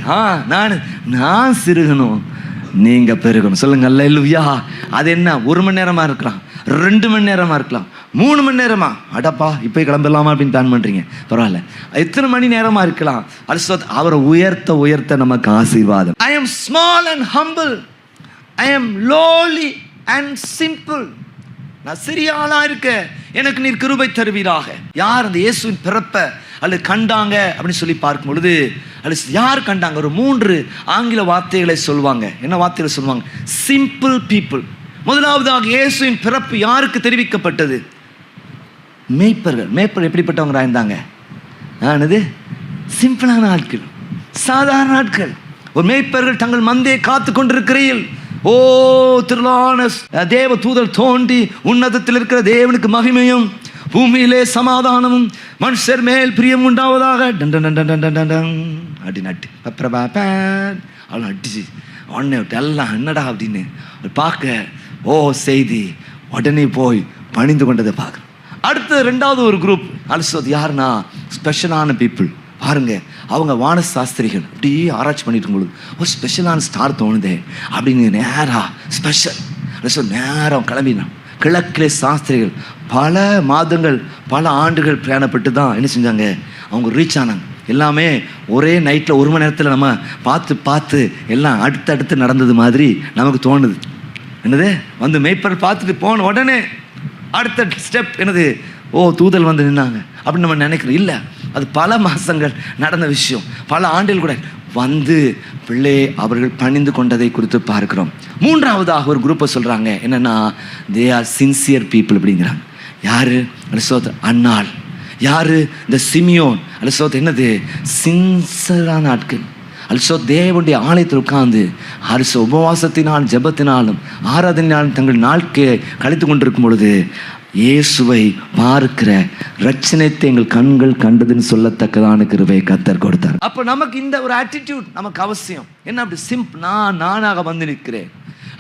Speaker 2: நான் சிறுகணும் நீங்கள் பெருகணும். சொல்லுங்க அல்லேலூயா. அது என்ன 1 மணி நேரமாக இருக்கலாம், 2 மணி நேரமாக இருக்கலாம், 3 மணி நேரமா, அடப்பா இப்போ கிளம்பலாமா அப்படின்னு பிளான் பண்ணுறீங்க, பரவாயில்ல, எத்தனை மணி நேரமாக இருக்கலாம். அது அவரை உயர்த்த உயர்த்த நமக்கு ஆசீர்வாதம். I am small and humble, I am lolly and simple. நான் சிறிய ஆளா இருக்க, எனக்கு நீர் கிருபை தருவீராக. யார் அந்த இயேசுவின் பிறப்பை அல்லது கண்டாங்க அப்படின்னு சொல்லி பார்க்கும் பொழுது, அல்லது யார் கண்டாங்க? ஒரு 3 ஆங்கில வார்த்தைகளை சொல்லுவாங்க. என்ன வார்த்தைகளை சொல்லுவாங்க? Simple people. முதலாவதாக இயேசுவின் பிறப்பு யாருக்கு தெரிவிக்கப்பட்டது? மேய்ப்பர்கள். மேய்ப்பர்கள் எப்படிப்பட்டவங்க இருந்தாங்க? ஆனது சிம்பிளான ஆட்கள், சாதாரண ஆட்கள். ஒரு மேய்ப்பர்கள் தங்கள் மந்தையை காத்து கொண்டிருக்கிறீர்கள். ஓ, திரளான தேவ தூதர் தோன்றி, உன்னதத்தில் இருக்கிற தேவனுக்கு மகிமையும் பூமியிலே சமாதானமும் மனுஷர் மேல் பிரியம் உண்டாவதாக அப்படின்னு அவள் அடிச்சு உடனே விட்டு எல்லாம் என்னடா அப்படின்னு பார்க்க, ஓ செய்தி உடனே போய் பணிந்து கொண்டதை பார்க்குறோம். அடுத்து 2வது ஒரு குரூப் அலசோது. யாருன்னா ஸ்பெஷலான பீப்புள். பாருங்க, அவங்க வான சாஸ்திரிகள். அப்படியே ஆராய்ச்சி பண்ணிட்டு இருக்கும்பொழுது ஒரு ஸ்பெஷலான ஸ்டார் தோணுதே அப்படின்னு நேராக ஸ்பெஷல் நேரம் கிளம்பினான். கிழக்கிலே சாஸ்திரிகள் பல மாதங்கள் பல ஆண்டுகள் பிரயாணப்பட்டு தான் என்ன செஞ்சாங்க, அவங்க ரீச் ஆனாங்க. எல்லாமே ஒரே நைட்டில் 1 மணி நேரத்தில் நம்ம பார்த்து எல்லாம் அடுத்தடுத்து நடந்தது மாதிரி நமக்கு தோணுது. என்னது, வந்து மேய்ப்பர் பார்த்துட்டு போன உடனே அடுத்த ஸ்டெப் என்னது, ஓ தூதல் வந்து நின்னாங்க அப்படின்னு நம்ம நினைக்கிறோம். இல்லை, அது பல மாதங்கள் நடந்த விஷயம். பல ஆண்டுகள் கூட வந்து பிள்ளை அவர்கள் பணிந்து கொண்டதை குறித்து பார்க்கிறோம். 3வதாக ஒரு குரூப்பை சொல்கிறாங்க. என்னென்னா, தே ஆர் சின்சியர் பீப்புள் அப்படிங்கிறாங்க. யார்? அலிசோத் அன்னாள். யார்? இந்த சிமியோன். அலிசோத் என்னது, சின்சரான ஆட்கள். அல்சோ தேவனுடைய ஆலயத்தில் உட்கார்ந்து அரிசோ உபவாசத்தினால் ஜெபத்தினாலும் ஆராதனையாலும் தங்கள் நாட்கை கழித்து கொண்டிருக்கும் பொழுது இயேசுவை பார்க்கிற ரட்சணத்தை எங்கள் கண்கள் கண்டதுன்னு சொல்லத்தக்கதான கிருபையை கர்த்தர் கொடுத்தார். அப்போ நமக்கு இந்த ஒரு ஆட்டிடியூட் நமக்கு அவசியம். என்ன அப்படி சிம்பிள், நானாக வந்து நிற்கிறேன்,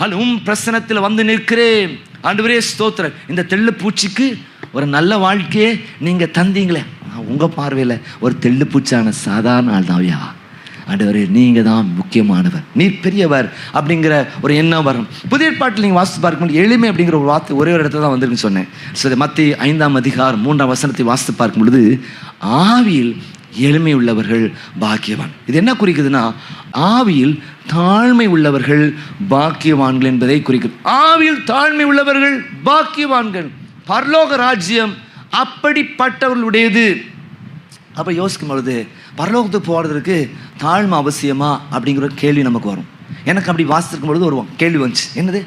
Speaker 2: அல்ல பிரசனத்தில் வந்து நிற்கிறேன். ஆண்டவரே ஸ்தோத்திரம். இந்த தெள்ளு பூச்சிக்கு ஒரு நல்ல வாழ்க்கையே நீங்கள் தந்தீங்களே, உங்கள் பார்வையில் ஒரு தெள்ளு பூச்சான சாதாரண ஆள் தான்யா. ஆண்டவரே, நீங்கள் தான் முக்கியமானவர், நீர் பெரியவர் அப்படிங்கிற ஒரு எண்ணம் வரும். புதிய ஏற்பாட்டில் நீங்கள் வாசித்து பார்க்கும்போது எளிமை அப்படிங்கிற ஒரு வார்த்தை ஒரே ஒரு இடத்துல தான் வந்திருக்குன்னு சொன்னேன். சரி, மத்திய 5ஆம் அதிகாரம் 3ஆம் வசனத்தை வாசித்து பார்க்கும் பொழுது, ஆவியில் எளிமை உள்ளவர்கள் பாக்கியவான். இது என்ன குறிக்குதுன்னா, ஆவியில் தாழ்மை உள்ளவர்கள் பாக்கியவான்கள் என்பதை குறிக்கிறது. ஆவியில் தாழ்மை உள்ளவர்கள் பாக்கியவான்கள். பரலோக ராஜ்யம் அப்படிப்பட்டவர்களுடையது. அப்போ யோசிக்கும் பொழுது, பரலோகத்துக்கு போகிறதுக்கு தாழ்மை அவசியமா அப்படிங்கிற கேள்வி நமக்கு வரும். எனக்கு அப்படி வாசித்திருக்கும் பொழுது ஒரு கேள்வி வந்துச்சு. என்னது,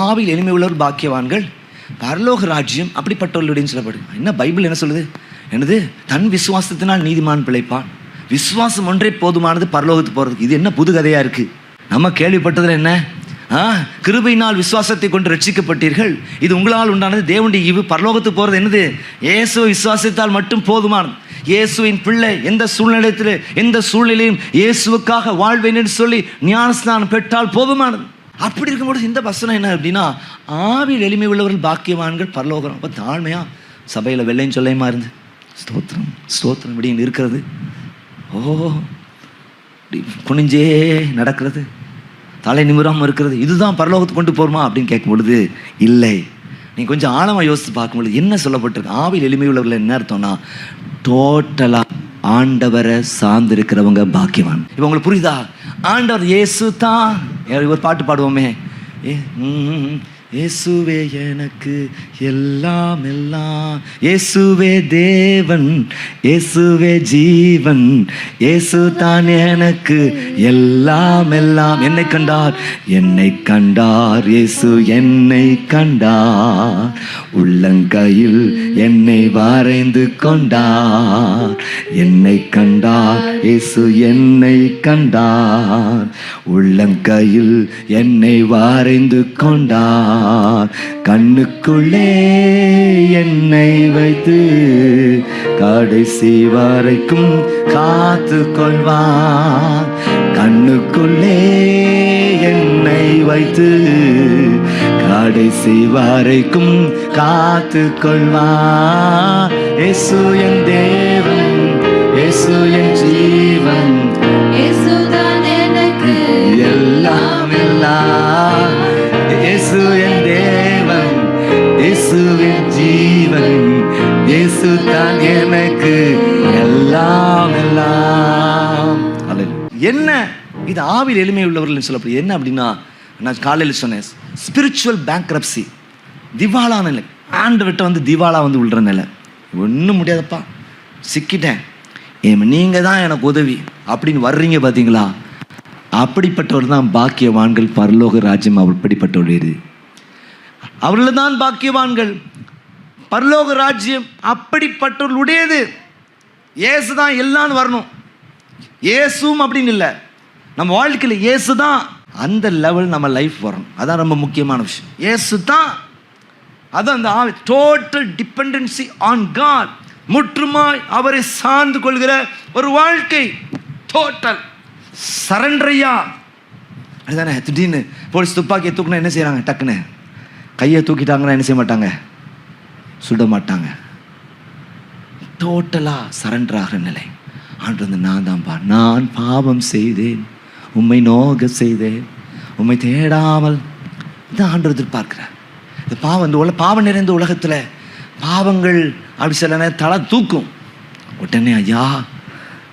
Speaker 2: ஆவியில் எளிமை உள்ளவர் பாக்கியவான்கள், பரலோக ராஜ்யம் அப்படிப்பட்டவர்களுடையன்னு சொல்லப்படுது. என்ன பைபிள் என்ன சொல்லுது? என்னது, தன் விசுவாசத்தினால் நீதிமான் பிழைப்பான், விசுவாசம் ஒன்றே போதுமானது பரலோகத்துக்கு போகிறதுக்கு. இது என்ன புது கதையாக இருக்குது? நம்ம கேள்விப்பட்டதில் என்ன, கிருபையினால் விசுவாசத்தை கொண்டு ரட்சிக்கப்பட்டீர்கள், இது உங்களால் உண்டானது, தேவனுடைய ஈவு, பரலோகத்துக்கு போகிறது என்னது, இயேசு விசுவாசத்தால் மட்டும் போதுமானது. இயேசுவின் பிள்ளை எந்த சூழ்நிலையில் எந்த சூழ்நிலையும் இயேசுவுக்காக வாழ்வேன் என்று சொல்லி ஞானஸ்நானம் பெற்றால் போதுமானது. அப்படி இருக்கும்போது இந்த வசனம் என்ன அப்படின்னா, ஆவியில் எளிமை உள்ளவர்கள் பாக்கியவான்கள் பரலோகம். அப்போ தாழ்மையாக சபையில் வெள்ளையும் சொல்லையுமா இருந்து ஸ்தோத்திரம் ஸ்தோத்திரம் இப்படின்னு இருக்கிறது, ஓ குனிஞ்சே நடக்கிறது, தலை நிமிராமல் இருக்கிறது, இதுதான் பரலோகத்துக்கு கொண்டு போகிறோமா அப்படின்னு கேட்கும் பொழுது இல்லை. நீ கொஞ்சம் ஆழமாக யோசித்து பார்க்கும்பொழுது என்ன சொல்லப்பட்டிருக்கு? ஆவியில் எளிமை உள்ளவர்கள் என்ன அர்த்தம்னா, டோட்டலாக ஆண்டவரை சார்ந்திருக்கிறவங்க பாக்கியவான். இப்போ உங்களுக்கு புரியுதா? ஆண்டவர் இயேசு தான். ஒரு பாட்டு பாடுவோமே, இயேசுவே எனக்கு எல்லாம் எல்லாம், இயேசுவே தேவன், இயேசுவே ஜீவன், இயேசு தான் எனக்கு எல்லாம் எல்லாம். என்னை கண்டார், என்னை கண்டார், இயேசு என்னை கண்டார், உள்ளங்கையில் என்னை வரைந்து கொண்டார், என்னை கண்டார், இயேசு என்னை கண்டார், உள்ளங்கையில் என்னை வரைந்து கொண்டார், கண்ணுக்குள்ளே என்னை வைத்து கடைசி வரைக்கும் காத்து கொள்வார், கண்ணுக்குள்ளே என்னை வைத்து கடைசி வரைக்கும் காத்து கொள்வார். இயேசு என் தேவன், இயேசு என் ஜீவன், இயேசுதான் எனக்கு எல்லாம் எல்லாம், இயேசு என் தேவன், இயேசுவின் ஜீவன், இயேசு தான் எனக்கு எல்லாம் எல்லாம். என்ன இது? ஆவியில் எளிமை உள்ளவர்கள் சொல்லப்படுது. என்ன அப்படின்னா, நான் காலையில் சொன்னேன், ஸ்பிரிச்சுவல் பேங்க்ரப்சி, திவாலான நிலை. ஆண்டவர்கிட்ட வந்து திவாலா வந்து விழுற நிலை. ஒன்றும் முடியாதப்பா, சிக்கிட்டேன், நீங்கள் தான் எனக்கு உதவி அப்படின்னு வர்றீங்க பார்த்தீங்களா? அப்படிப்பட்டவர் தான் பாக்கியவான்கள், பரலோக ராஜ்யம் அப்படிப்பட்டவருடையது. அவர்கள் தான் பாக்கியவான்கள், பரலோக ராஜ்யம் அப்படிப்பட்டவர்களுடையது. இயேசு தான் எல்லாம் வரணும், இயேசும் அப்படின்னு இல்லை, நம்ம வாழ்க்கையில் இயேசு தான் அந்த லெவல் நம்ம லைஃப் வரணும். அதான் ரொம்ப முக்கியமான விஷயம். இயேசு தான், அதான் அந்த டோட்டல் டிபெண்டன்சி ஆன் காட், முற்றுமாய் அவரை சார்ந்து கொள்கிற ஒரு வாழ்க்கை, டோட்டல் சரண்டரையா. அதுதானே திடீர்னு போலீஸ் துப்பாக்கியை தூக்கினா என்ன செய்கிறாங்க? டக்குன்னு கையை தூக்கிட்டாங்கன்னா என்ன செய்ய மாட்டாங்க? சுட மாட்டாங்க. டோட்டலாக சரண்டர் ஆகிற நிலை. ஆண்டு வந்து நான் தான்ப்பா, நான் பாவம் செய்தேன், உம்மை நோக செய்தேன், உம்மை தேடாமல். இதான் ஆண்டு எதிர்பார்க்கிறார். இந்த பாவம், இந்த பாவம் நிறைந்த உலகத்தில் பாவங்கள் அப்படி சில நேரம் தலை தூக்கும். உடனே ஐயா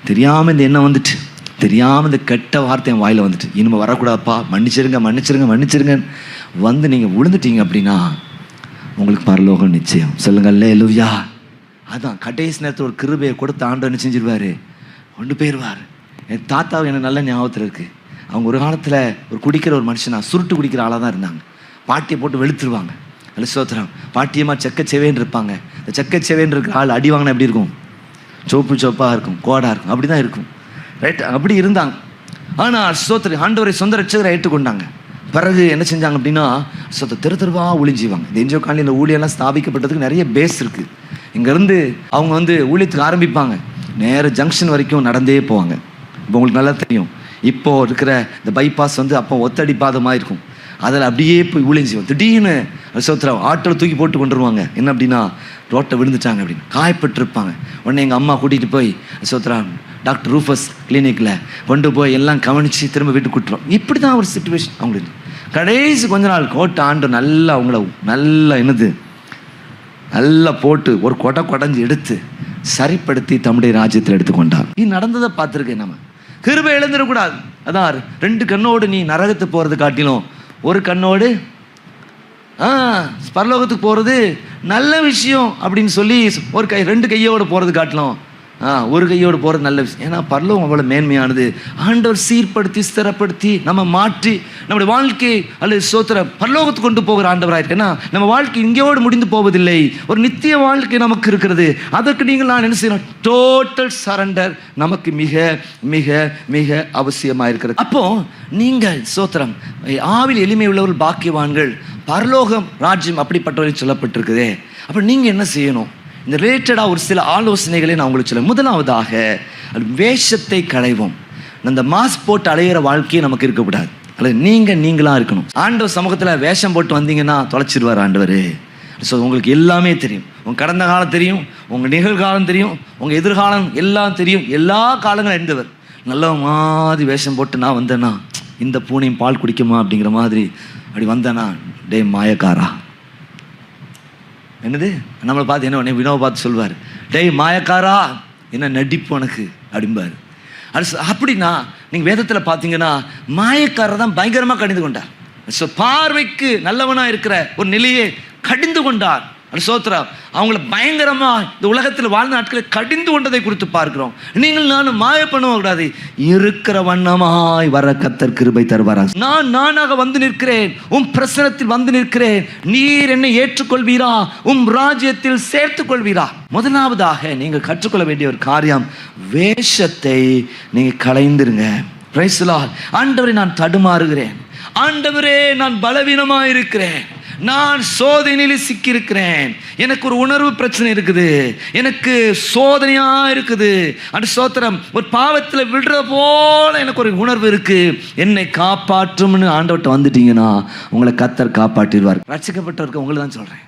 Speaker 2: தெரியாமல் இந்த எண்ணம் வந்துட்டு, தெரியாமல் இந்த கெட்ட வார்த்தை என் வாயில் வந்துட்டு, இனிமேல் வரக்கூடாதுப்பா, மன்னிச்சிருங்க மன்னிச்சிருங்க மன்னிச்சிருங்க வந்து நீங்கள் விழுந்துட்டீங்க அப்படின்னா உங்களுக்கு பரலோகம் நிச்சயம். சொல்லுங்கள் அல்லேலூயா. அதான் கடைசி நேரத்தில் ஒரு கிருபையை கொடுத்து ஆண்டவர் என்ன செஞ்சிருவார்? கொண்டு போயிடுவார். என் தாத்தாவை எனக்கு நல்ல ஞாபகத்தில் இருக்குது. அவங்க ஒரு காலத்தில் ஒரு குடிக்கிற ஒரு மனுஷனா, சுருட்டு குடிக்கிற ஆளாக தான் இருந்தாங்க. பாட்டியை போட்டு வெளுத்துருவாங்க. அல்ல சோத்திரம். பாட்டியமாக செக்கச்செவேன்னு இருப்பாங்க. இந்த செக்கச்செவேன்னு இருக்கிற ஆள் அடி வாங்கினா எப்படி இருக்கும்? சோப்பு சோப்பாக இருக்கும், கோடாக இருக்கும், அப்படி தான் இருக்கும். ரைட், அப்படி இருந்தாங்க. ஆனால் சோத்திரம் ஆண்டவரை சொந்த ரட்சகரை ஏற்றுக்கொண்டாங்க. பிறகு என்ன செஞ்சாங்க அப்படின்னா, தெருவாக ஒளிஞ்சிவாங்க. இந்த என்ஜிஓ காலனியில் ஊழியெல்லாம் ஸ்தாபிக்கப்பட்டதுக்கு நிறைய பேஸ் இருக்குது. இங்கேருந்து அவங்க வந்து ஊழியத்துக்கு ஆரம்பிப்பாங்க, நேர ஜங்ஷன் வரைக்கும் நடந்தே போவாங்க. இப்போ உங்களுக்கு நல்லா தெரியும், இப்போது இருக்கிற இந்த பைபாஸ் வந்து அப்போ ஒத்தடி பாதமாக இருக்கும். அதில் அப்படியே போய் ஊழியம் செய்வோம். திடீர்னு சோத்திரம் ஆட்டோவில் தூக்கி போட்டு கொண்டு வருவாங்க. என்ன அப்படின்னா, ரோட்டை விழுந்துட்டாங்க அப்படின்னு காயப்பட்டுருப்பாங்க. உடனே எங்கள் அம்மா கூட்டிகிட்டு போய் சோத்திரம் டாக்டர் ரூஃபஸ் கிளினிக்கில் கொண்டு போய் எல்லாம் கவனித்து திரும்ப வீட்டுக்கு கூட்டுறோம். இப்படி தான் ஒரு சிச்சுவேஷன் அவங்களுக்கு. கடைசி கொஞ்ச நாள் கோட்டை ஆண்டு நல்லா அவங்கள நல்லா நல்லா போட்டு ஒரு கொடைஞ்சு எடுத்து சரிப்படுத்தி தம்முடைய ராஜ்யத்தில் எடுத்துக்கொண்டார். இது நடந்ததை பார்த்துருக்கேன். நம்ம கிருபை இழந்துடக்கூடாது. அதான் 2 கண்ணோடு நீ நரகத்துக்கு போகிறது காட்டிலும் ஒரு கண்ணோடு பரலோகத்துக்கு போகிறது நல்ல விஷயம் அப்படின்னு சொல்லி ஒரு 2 கையோடு போகிறது காட்டிலும் ஒரு கையோடு போகிறது நல்ல விஷயம். ஏன்னா பரலோகம் அவ்வளோ மேன்மையானது. ஆண்டவர் சீர்படுத்தி ஸ்திரப்படுத்தி நம்ம மாற்றி நம்முடைய வாழ்க்கை அல்லது சோத்திர பரலோகத்துக்கு கொண்டு போகிற ஆண்டவராக இருக்கு. ஏன்னா நம்ம வாழ்க்கை இங்கேயோடு முடிந்து போவதில்லை, ஒரு நித்திய வாழ்க்கை நமக்கு இருக்கிறது. அதற்கு நீங்கள் நான் என்ன செய்யணும்? டோட்டல் சரண்டர் நமக்கு மிக மிக மிக அவசியமாக இருக்கிறது. அப்போ நீங்கள் சோத்திரம் ஆவில் எளிமை உள்ளவர்கள் பாக்கியவான்கள், பரலோகம் ராஜ்யம் அப்படிப்பட்டவர்கள் சொல்லப்பட்டிருக்குதே. அப்போ நீங்கள் என்ன செய்யணும்? இந்த ரிலேட்டடாக ஒரு சில ஆலோசனைகளை நான் உங்களுக்கு சொல்ல. முதலாவதாக வேஷத்தை களைவோம். அந்த மாஸ்க் போட்டு அலையிற வாழ்க்கையை நமக்கு இருக்கக்கூடாது. அல்லது நீங்களாக இருக்கணும். ஆண்டவர் சமூகத்தில் வேஷம் போட்டு வந்தீங்கன்னா தொலைச்சிடுவார் ஆண்டவர். ஸோ உங்களுக்கு எல்லாமே தெரியும். உங்கள் கடந்த காலம் தெரியும், உங்கள் நிகழ்காலம் தெரியும், உங்கள் எதிர்காலம் எல்லாம் தெரியும். எல்லா காலங்களும் இருந்தவர். நல்ல மாதிரி வேஷம் போட்டு நான் வந்தேன்னா, இந்த பூனையும் பால் குடிக்குமா அப்படிங்கிற மாதிரி அப்படி வந்தேன்னா, டே மாயக்காரா, என்னது நம்மளை பார்த்து என்ன வினோவை பார்த்து சொல்வார், டேய் மாயக்காரா, என்ன நடிப்பு உனக்கு அப்படிம்பார். அப்படின்னா நீங்கள் வேதத்தில் பார்த்தீங்கன்னா மாயக்காரர் தான் பயங்கரமாக கடிந்து கொண்டார். ஸோ பார்வைக்கு நல்லவனாக இருக்கிற ஒரு நிலையை கடிந்து கொண்டார். அது சோத்ரா அவங்கள பயங்கரமாக இந்த உலகத்தில் வாழ்ந்த நாட்களை கடிந்து கொண்டதை குறித்து பார்க்கிறோம். நீங்கள் நானும் மாய பண்ணக்கூடாது. இருக்கிற வண்ணமாய் வர கர்த்தர் கிருபை தருவாராக. நான் நானாக வந்து நிற்கிறேன், உம் பிரசனத்தில் வந்து நிற்கிறேன், நீர் என்னை ஏற்றுக்கொள்வீரா, உம் ராஜ்யத்தில் சேர்த்துக் கொள்வீரா. முதலாவதாக நீங்கள் கற்றுக்கொள்ள வேண்டிய ஒரு காரியம், வேஷத்தை நீங்கள் களைந்துருங்க. Praise the Lord. ஆண்டவரே நான் தடுமாறுகிறேன், ஆண்டவரே நான் பலவீனமாக இருக்கிறேன், நான் சோதனையில் சிக்கியிருக்கிறேன், எனக்கு ஒரு உணர்வு பிரச்சனை இருக்குது, எனக்கு சோதனையா இருக்குது, அந்த சோத்திரம் ஒரு பாவத்தில் விடுற போல எனக்கு ஒரு உணர்வு இருக்கு, என்னை காப்பாற்றும்னு ஆண்டவர்கிட்ட வந்துட்டீங்கன்னா உங்களை கர்த்தர் காப்பாற்றிடுவார். ரட்சிக்கப்பட்டவருக்கு உங்களை தான் சொல்றேன்.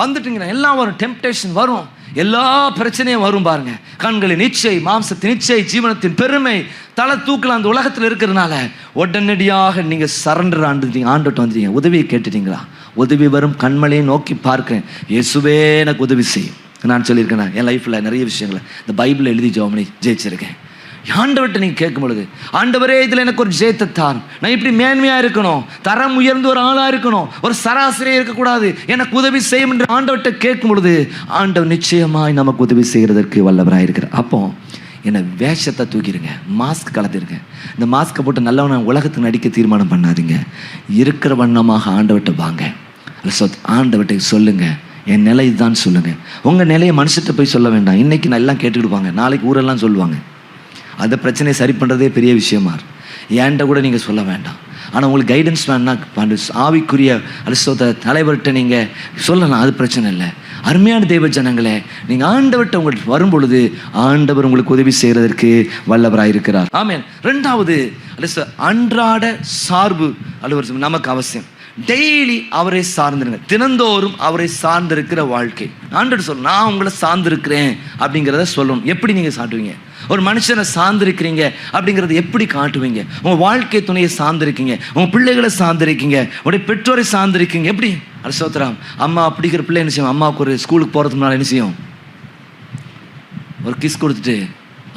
Speaker 2: வந்துட்டீங்கன்னா எல்லாம் வரும், டெம்ப்டேஷன் வரும், எல்லா பிரச்சனையும் வரும் பாருங்க. கண்களின் இச்சை, மாம்சத்தின் இச்சை, ஜீவனத்தின் பெருமை, தலை தூக்கலாம் அந்த உலகத்தில் இருக்கிறதுனால உடனடியாக நீங்கள் சரண்டர் ஆண்டுட்டு வந்துட்டீங்க. உதவியை கேட்டுட்டீங்களா? உதவி வரும், கண்மலையை நோக்கி பார்க்கிறேன், இயேசுவே எனக்கு உதவி செய்யும். நான் சொல்லியிருக்கேன், என் லைஃப்பில் நிறைய விஷயங்களை இந்த பைபிளில் எழுதி ஜெபம் பண்ணி ஜெயிச்சிருக்கேன். ஆண்டவர்கிட்ட நீங்கள் கேட்கும் பொழுது, ஆண்டவரே இதில் எனக்கு ஒரு ஜெயத்தை தார், நான் இப்படி மேன்மையாக இருக்கணும், தரம் உயர்ந்த ஒரு ஆளாக இருக்கணும், ஒரு சராசரியாக இருக்கக்கூடாது, எனக்கு உதவி செய்யும் என்று ஆண்டவர்கிட்ட கேட்கும் பொழுது ஆண்டவர் நிச்சயமாய் நமக்கு உதவி செய்கிறதற்கு வல்லவராக இருக்கிறார். அப்போ என்னை வேஷத்தை தூக்கிடுங்க, மாஸ்க் கலந்துருங்க. இந்த மாஸ்கை போட்டு நல்லவன உலகத்துக்கு நடிக்க தீர்மானம் பண்ணாதீங்க. இருக்கிற வண்ணமாக ஆண்டவர்கிட்ட வாங்க. ஆண்டவர்கிட்ட சொல்லுங்க, என் நிலை இதுதான் சொல்லுங்க. உங்கள் நிலையை மனுஷத்தை போய் சொல்ல வேண்டாம். இன்னைக்கு நல்லா கேட்டுக்கிடுவாங்க, நாளைக்கு ஊரெல்லாம் சொல்லுவாங்க. அந்த பிரச்சனையை சரி பண்ணுறதே பெரிய விஷயமா ஏன்ட்ட கூட நீங்கள் சொல்ல வேண்டாம். ஆனால் உங்களுக்கு கைடன்ஸ் வேணா ஆவிக்குரிய அரிசோத தலைவர்கிட்ட நீங்கள் சொல்லலாம், அது பிரச்சனை இல்லை. அருமையான தெய்வ ஜனங்களே, நீங்கள் ஆண்டவர்கிட்ட உங்களுக்கு வரும் பொழுது ஆண்டவர் உங்களுக்கு உதவி செய்கிறதற்கு வல்லவராக இருக்கிறார். ஆமென். ரெண்டாவது அன்றாட சார்பு அலுவலகம் நமக்கு அவசியம். டெய்லி அவரை சார்ந்திருங்க, தினந்தோறும் அவரை சார்ந்திருக்கிற வாழ்க்கை. ஆண்டவர் சொல்ல, நான் உங்களை சார்ந்திருக்கிறேன் அப்படிங்கிறத சொல்லணும். எப்படி நீங்கள் சாட்டுவீங்க? ஒரு மனுஷனை சார்ந்திருக்கிறீங்க அப்படிங்கிறத எப்படி காட்டுவீங்க? உங்கள் வாழ்க்கை துணையை சார்ந்திருக்கீங்க, உங்கள் பிள்ளைகளை சார்ந்திருக்கீங்க, உங்களுடைய பெற்றோரை சார்ந்திருக்கீங்க. எப்படி? அரிசோத்ராம் அம்மா அப்படிங்கிற பிள்ளை என்ன செய்யும்? அம்மாவுக்கு ஒரு ஸ்கூலுக்கு போகிறதுக்கு முன்னால் என்ன செய்யும்? ஒரு கிஸ் கொடுத்துட்டு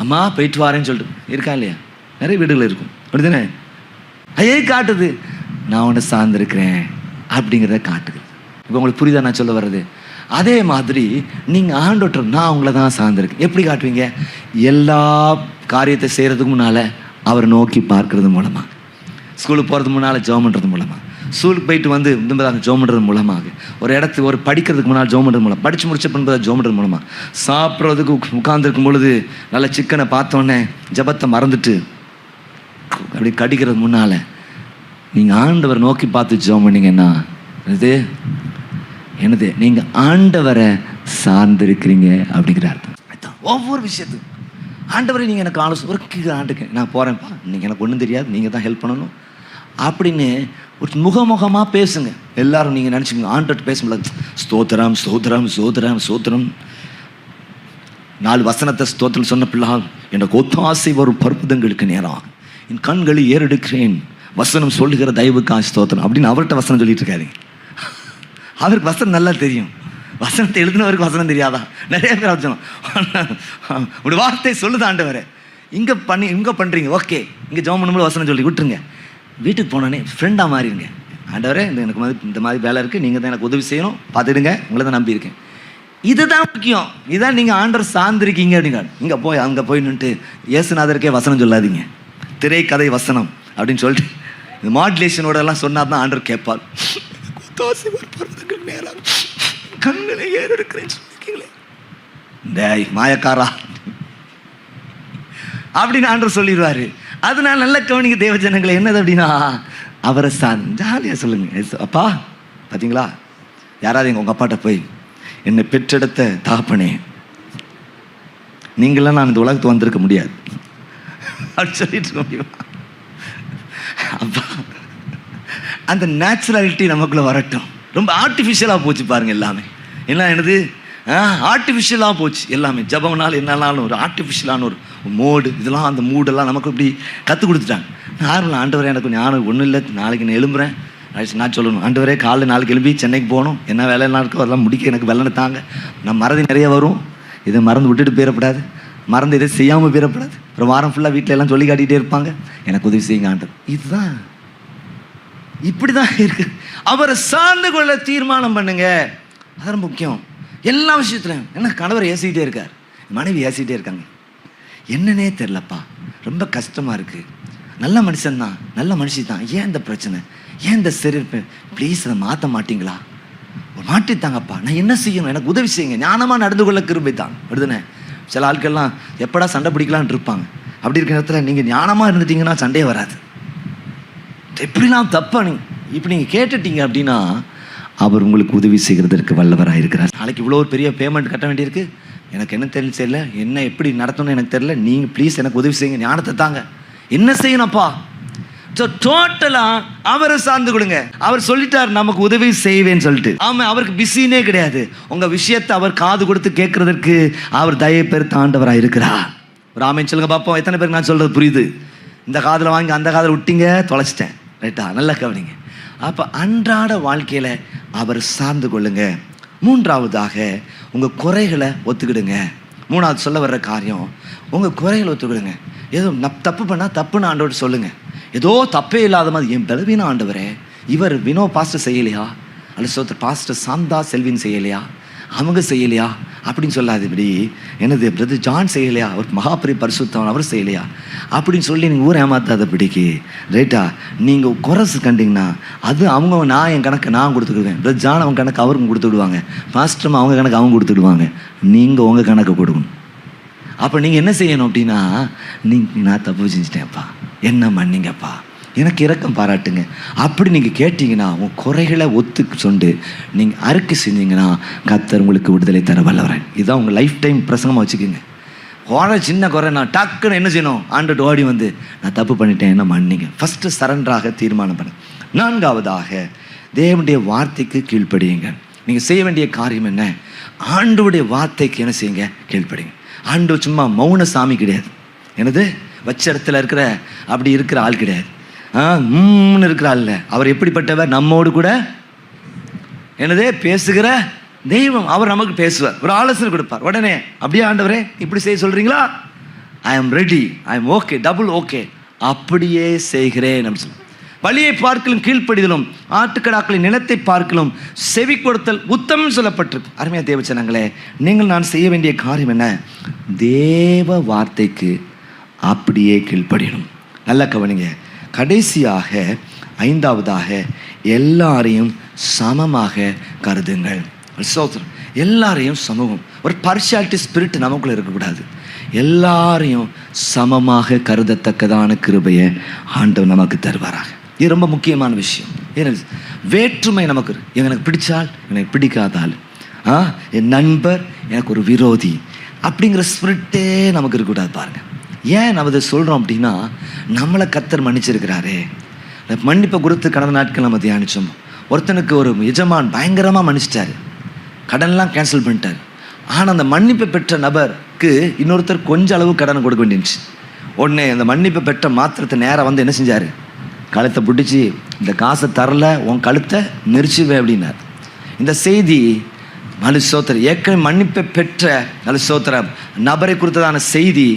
Speaker 2: அம்மா போயிட்டு வாரேன்னு சொல்லிட்டு இருக்கா இல்லையா? நிறைய வீடுகள் இருக்கும், அப்படிதானே? ஐயே காட்டுது, நான் உன்னை சார்ந்திருக்கிறேன் அப்படிங்கிறத காட்டுது. இப்போ உங்களுக்கு புரியுதா நான் சொல்ல வர்றது? அதே மாதிரி நீங்கள் ஆண்டோட்டர், நான் உங்களை தான் சார்ந்திருக்கேன். எப்படி காட்டுவீங்க? எல்லா காரியத்தை செய்கிறதுக்கு முன்னால் அவரை நோக்கி பார்க்கறது மூலமாக, ஸ்கூலுக்கு போகிறது முன்னால் ஜெபம் பண்ணுறது மூலமாக, ஸ்கூலுக்கு போயிட்டு வந்து ஜெபம் பண்ணுறது மூலமாக, ஒரு படிக்கிறதுக்கு முன்னால் ஜெபம் பண்ணுறது மூலம், படித்து முடிச்ச பின்பு ஜெபம் பண்ணுறது மூலமாக, சாப்பிட்றதுக்கு உட்கார்ந்துருக்கும் பொழுது நல்ல சிக்கனை பார்த்தோன்னே ஜெபத்தை மறந்துட்டு அப்படி கடிக்கிறது முன்னால் நீங்கள் ஆண்டவரை நோக்கி பார்த்து ஜெபம் பண்ணிங்கன்னா என்னது நீங்கள் ஆண்டவரை சார்ந்திருக்கிறீங்க அப்படிங்கிற அர்த்தம். ஒவ்வொரு விஷயத்துக்கும் ஆண்டவரை நீங்கள் எனக்கு ஆலோசனை ஆண்டுக்கு நான் போகிறேன்ப்பா, நீங்கள் எனக்கு ஒன்றும் தெரியாது, நீங்கள் தான் ஹெல்ப் பண்ணணும் அப்படின்னு ஒரு முகமுகமாக பேசுங்க. எல்லாரும் நீங்கள் நினச்சிக்கோங்க, ஆண்டவர்கிட்ட பேசும்போது ஸ்தோத்திரம் ஸ்தோத்திரம் ஸ்தோத்திரம் ஸ்தோத்திரம் 4 வசனத்தை ஸ்தோத்திரம் சொன்ன பிள்ளை எனக்கு ஒத்தாசை வரும் பற்புதங்களுக்கு நேரம் என் கண்களை ஏறெடுக்கிறேன், வசனம் சொல்லுகிற தயவுக்காக ஸ்தோத்திரம் அப்படின்னு அவர்கிட்ட வசனம் சொல்லிட்டு இருக்காருங்க. அவருக்கு வசனம் நல்லா தெரியும், வசனத்தை எழுதினவருக்கு வசனம் தெரியாதா? நிறைய பேர் வச்சோம் ஒரு வார்த்தை சொல்லுது ஆண்டவரை, இங்கே பண்ணுறீங்க, ஓகே, இங்கே ஜெபம் பண்ணும்போது வசனம் சொல்லி விட்டுருங்க. வீட்டுக்கு போனோன்னே ஃப்ரெண்டாக மாறிடுங்க. ஆண்டவரே எனக்கு இந்த மாதிரி வேலை இருக்குது, நீங்கள் தான் எனக்கு உதவி செய்யணும், பார்த்துடுங்க, உங்களை தான் நம்பியிருக்கேன். இதுதான் முக்கியம். இதுதான் நீங்கள் ஆண்டவர் சார்ந்திருக்கீங்க அப்படிங்க. அங்கே போய் நின்றுட்டு இயேசுநாதருக்கே வசனம் சொல்லாதீங்க, திரைக்கதை வசனம் அப்படின்னு சொல்லிட்டு இந்த மாடுலேஷனோட எல்லாம் சொன்னால் தான் ஆண்டவர் கேட்பார். கண்களை ஏறெடுக்கிறேன் மாயக்காரா அப்படின்னு ஆண்டவர் சொல்லிடுவாரு. அதனால நல்ல கவனிக்க தேவ ஜனங்களை. என்னது அப்படின்னா அவரை ஜாலியாக சொல்லுங்க, அப்பா பார்த்தீங்களா, யாராவது உங்கள் அப்பாட்ட போய் என்னை பெற்றெடுத்த தகப்பனே, நீங்களாம் நான் இந்த உலகத்துக்கு வந்திருக்க முடியாது அப்படின்னு சொல்லிட்டு இருக்க முடியுமா? அப்பா அந்த நேச்சுராலிட்டி நமக்குள்ளே வரட்டும். ரொம்ப ஆர்டிஃபிஷியலாக போச்சு பாருங்கள் எல்லாமே. என்னது ஆர்டிஃபிஷியலாக போச்சு எல்லாமே. ஜபம்னாலும் என்னன்னாலும் ஒரு ஆர்டிஃபிஷியலான ஒரு மோடு, இதெல்லாம் அந்த மூடெல்லாம் நமக்கு இப்படி கற்றுக் கொடுத்துட்டாங்க. நார்மல் ஆண்டவரே எனக்கு ஞானம் ஒன்றும் இல்லை, நாளைக்கு நான் எழும்புறேன், நான் சொல்லணும் ஆண்டவரே காலையில் நாளைக்கு எழுப்பி சென்னைக்கு போகணும், என்ன வேலையெல்லாம் இருக்கோ அதெல்லாம் முடிக்க எனக்கு வெள்ளனை தாங்க. நான் மறதி நிறைய வரும், இதை மறந்து விட்டுட்டு போயிடக்கூடாது, மறந்து இதை செய்யாமல் போயிடக்கூடாது. அப்புறம் வாரம் ஃபுல்லாக வீட்டில் எல்லாம் சொல்லி காட்டிகிட்டே இருப்பாங்க, எனக்கு உதவி செய்யுங்க ஆண்டவர். இதுதான் இப்படி தான் இருக்கு. அவரை சார்ந்து கொள்ள தீர்மானம் பண்ணுங்க, அதான் முக்கியம். எல்லா விஷயத்துலையும் என்ன கணவர் ஏசிக்கிட்டே இருக்கார், மனைவி ஏசிக்கிட்டே இருக்காங்க, என்னன்னே தெரிலப்பா, ரொம்ப கஷ்டமாக இருக்குது, நல்ல மனுஷன்தான், நல்ல மனுஷி தான், ஏன் இந்த பிரச்சனை, ஏன் இந்த சிரிப்பு, ப்ளீஸ் அதை மாற்ற மாட்டிங்களா, மாட்டித்தாங்கப்பா, நான் என்ன செய்யணும், எனக்கு உதவி செய்யுங்க, ஞானமாக நடந்து கொள்ள கிருபை தான் விடுதுனே. சில ஆட்கள்லாம் எப்படா சண்டை பிடிக்கலான்னு இருப்பாங்க. அப்படி இருக்கிற நேரத்தில் நீங்கள் ஞானமாக இருந்துட்டீங்கன்னா சண்டையே வராது. எப்படிலாம் தப்பா இப்படி நீங்கள் கேட்டுட்டீங்க அப்படின்னா அவர் உங்களுக்கு உதவி செய்கிறதற்கு வல்லவராக இருக்கிறார். நாளைக்கு இவ்வளோ ஒரு பெரிய பேமெண்ட் கட்ட வேண்டியிருக்கு, எனக்கு என்ன தெரியல, என்ன எப்படி நடத்தணும்னு எனக்கு தெரியல, நீங்கள் ப்ளீஸ் எனக்கு உதவி செய்யுங்க, ஞானத்தை தாங்க, என்ன செய்யணும்ப்பா. ஸோ டோட்டலாக அவரை சார்ந்து கொடுங்க. அவர் சொல்லிட்டார் நமக்கு உதவி செய்வேன்னு சொல்லிட்டு. ஆமாம், அவருக்கு பிஸினே கிடையாது. உங்கள் விஷயத்தை அவர் காது கொடுத்து கேட்கறதற்கு அவர் தயை பெருத்த ஆண்டவராக இருக்கிறார். ஒரு ஆமேன் சொல்லுங்க பார்ப்போம். எத்தனை பேருக்கு நான் சொல்கிறது புரியுது? இந்த காதில் வாங்கி அந்த காதில் விட்டீங்க, தொலைச்சிட்டேன், ரைட்டா? நல்லா கவனிங்க. அப்போ அன்றாட வாழ்க்கையில் அவர் சார்ந்து கொள்ளுங்க. மூன்றாவதாக உங்கள் குறைகளை ஒத்துக்கிடுங்க. மூணாவது சொல்ல வர்ற காரியம், உங்கள் குறைகளை ஒத்துக்கிடுங்க. ஏதோ தப்பு பண்ணால் தப்புன்னு ஆண்டவர் சொல்லுங்கள். ஏதோ தப்பே இல்லாத மாதிரி என் பலவீன ஆண்டவரே, இவர் வினோ பாஸ்டர் செய்யலையா, அல்ல சோத்தர் பாஸ்டர் சாந்தா செல்வின் செய்யலையா, அவங்க செய்யலையா அப்படின்னு சொல்லாது. இப்படி என்னது பிரதர் ஜான் செய்யலையா, அவர் மகாபரி பரிசுத்தவன் அவர் செய்யலையா அப்படின்னு சொல்லி நீங்கள் ஊர் ஏமாத்தாத பிடிக்கு ரைட்டா. நீங்கள் குறைசு கண்டிங்கன்னா அது அவங்க, நான் என் கணக்கு நான் கொடுத்துடுவேன், பிரதர் ஜான் அவங்க கணக்கு அவருக்கும் கொடுத்து விடுவாங்க, பாஸ்டர் அவங்க கணக்கு அவங்க கொடுத்துடுவாங்க, நீங்கள் உங்கள் கணக்கு கொடுக்கணும். அப்போ நீங்கள் என்ன செய்யணும் அப்படின்னா, நீங்கள் நான் தப்பு செஞ்சிட்டேன்ப்பா, என்ன மன்னிங்கப்பா, எனக்கு இரக்கம் பாராட்டுங்க அப்படி நீங்கள் கேட்டிங்கன்னா, உங்கள் குறைகளை ஒத்துக்கு சொண்டு நீங்கள் அறிக்கை செஞ்சீங்கன்னா கர்த்தர் உங்களுக்கு விடுதலை தர வல்லவரேன். இதுதான் உங்கள் லைஃப் டைம் பிரசங்கமாக வச்சுக்கோங்க. குறை சின்ன குறை நான் டக்குன்னு என்ன செய்யணும், ஆண்டோட ஓடி வந்து நான் தப்பு பண்ணிட்டேன் என்ன மன்னிங்க. ஃபஸ்ட்டு சரண்டராக தீர்மானம் பண்ணு. 4வதாக தேவனுடைய வார்த்தைக்கு கீழ்ப்படியுங்க. நீங்கள் செய்ய வேண்டிய காரியம் என்ன, ஆண்டோடைய வார்த்தைக்கு என்ன செய்யுங்க, கீழ்ப்படிங்க. ஆண்டு சும்மா மௌன சாமி கிடையாது, என்னது வச்ச இடத்துல இருக்கிற அப்படி இருக்கிற ஆள் கிடையாது, இருக்கிற ஆள் இல்லை. அவர் எப்படிப்பட்டவர், நம்மோடு கூட என்னதே பேசுகிற தெய்வம். அவர் நமக்கு பேசுவார், ஒரு ஆலோசனை கொடுப்பார். உடனே அப்படியே ஆண்டவரே இப்படி செய்ய சொல்கிறீங்களா, I am ready, I am okay, double okay, அப்படியே செய்கிறேன் அப்படின்னு சொல்லி. வழியை பார்க்கலும் கீழ்ப்படிதலும் ஆட்டுக்கடாக்களின் நிலத்தை பார்க்கலும் செவி கொடுத்தல் உத்தமம் சொல்லப்பட்டிருக்கு. அருமையா தேவச்சனங்களே, நீங்கள் நான் செய்ய வேண்டிய காரியம் என்ன, தேவ வார்த்தைக்கு அப்படியே கீழ்ப்படியணும். நல்லா கவனிங்க. கடைசியாக 5வதாக எல்லாரையும் சமமாக கருதுங்கள். எல்லாரையும் சமூகம், ஒரு பார்ஷியாலிட்டி ஸ்பிரிட் நமக்குள்ள இருக்கக்கூடாது. எல்லாரையும் சமமாக கருதத்தக்கதான கிருபையை ஆண்டவர் நமக்கு தருவாராக. இது ரொம்ப முக்கியமான விஷயம். ஏன்னா வேற்றுமை நமக்கு, எனக்கு பிடிச்சால் எனக்கு பிடிக்காதால், என் நண்பர் எனக்கு ஒரு விரோதி அப்படிங்கிற ஸ்பிரிட்டே நமக்கு இருக்கக்கூடாது. பாருங்கள், ஏன் நம்ம இதை சொல்கிறோம் அப்படின்னா, நம்மளை கர்த்தர் மன்னிச்சிருக்கிறாரே. மன்னிப்பை குறித்து கடந்த நாட்கள் நம்ம தியானித்தோம். ஒருத்தனுக்கு ஒரு எஜமான் பயங்கரமாக மன்னிச்சிட்டாரு, கடன்லாம் கேன்சல் பண்ணிட்டார். ஆனால் அந்த மன்னிப்பை பெற்ற நபருக்கு இன்னொருத்தர் கொஞ்சம் அளவு கடனை கொடுக்க வேண்டியிருந்துச்சு. உடனே அந்த மன்னிப்பை பெற்ற மாத்திரத்தை நேராக வந்து என்ன செஞ்சார், கழுத்தை பிடிச்சி இந்த காசை தரல உன் கழுத்தை நெரிச்சுவேன் அப்படின்னார். இந்த செய்தி நலுசோத்திர ஏற்கனவே மன்னிப்பை பெற்ற நலுசோத்திர நபரை குறித்ததான செய்தி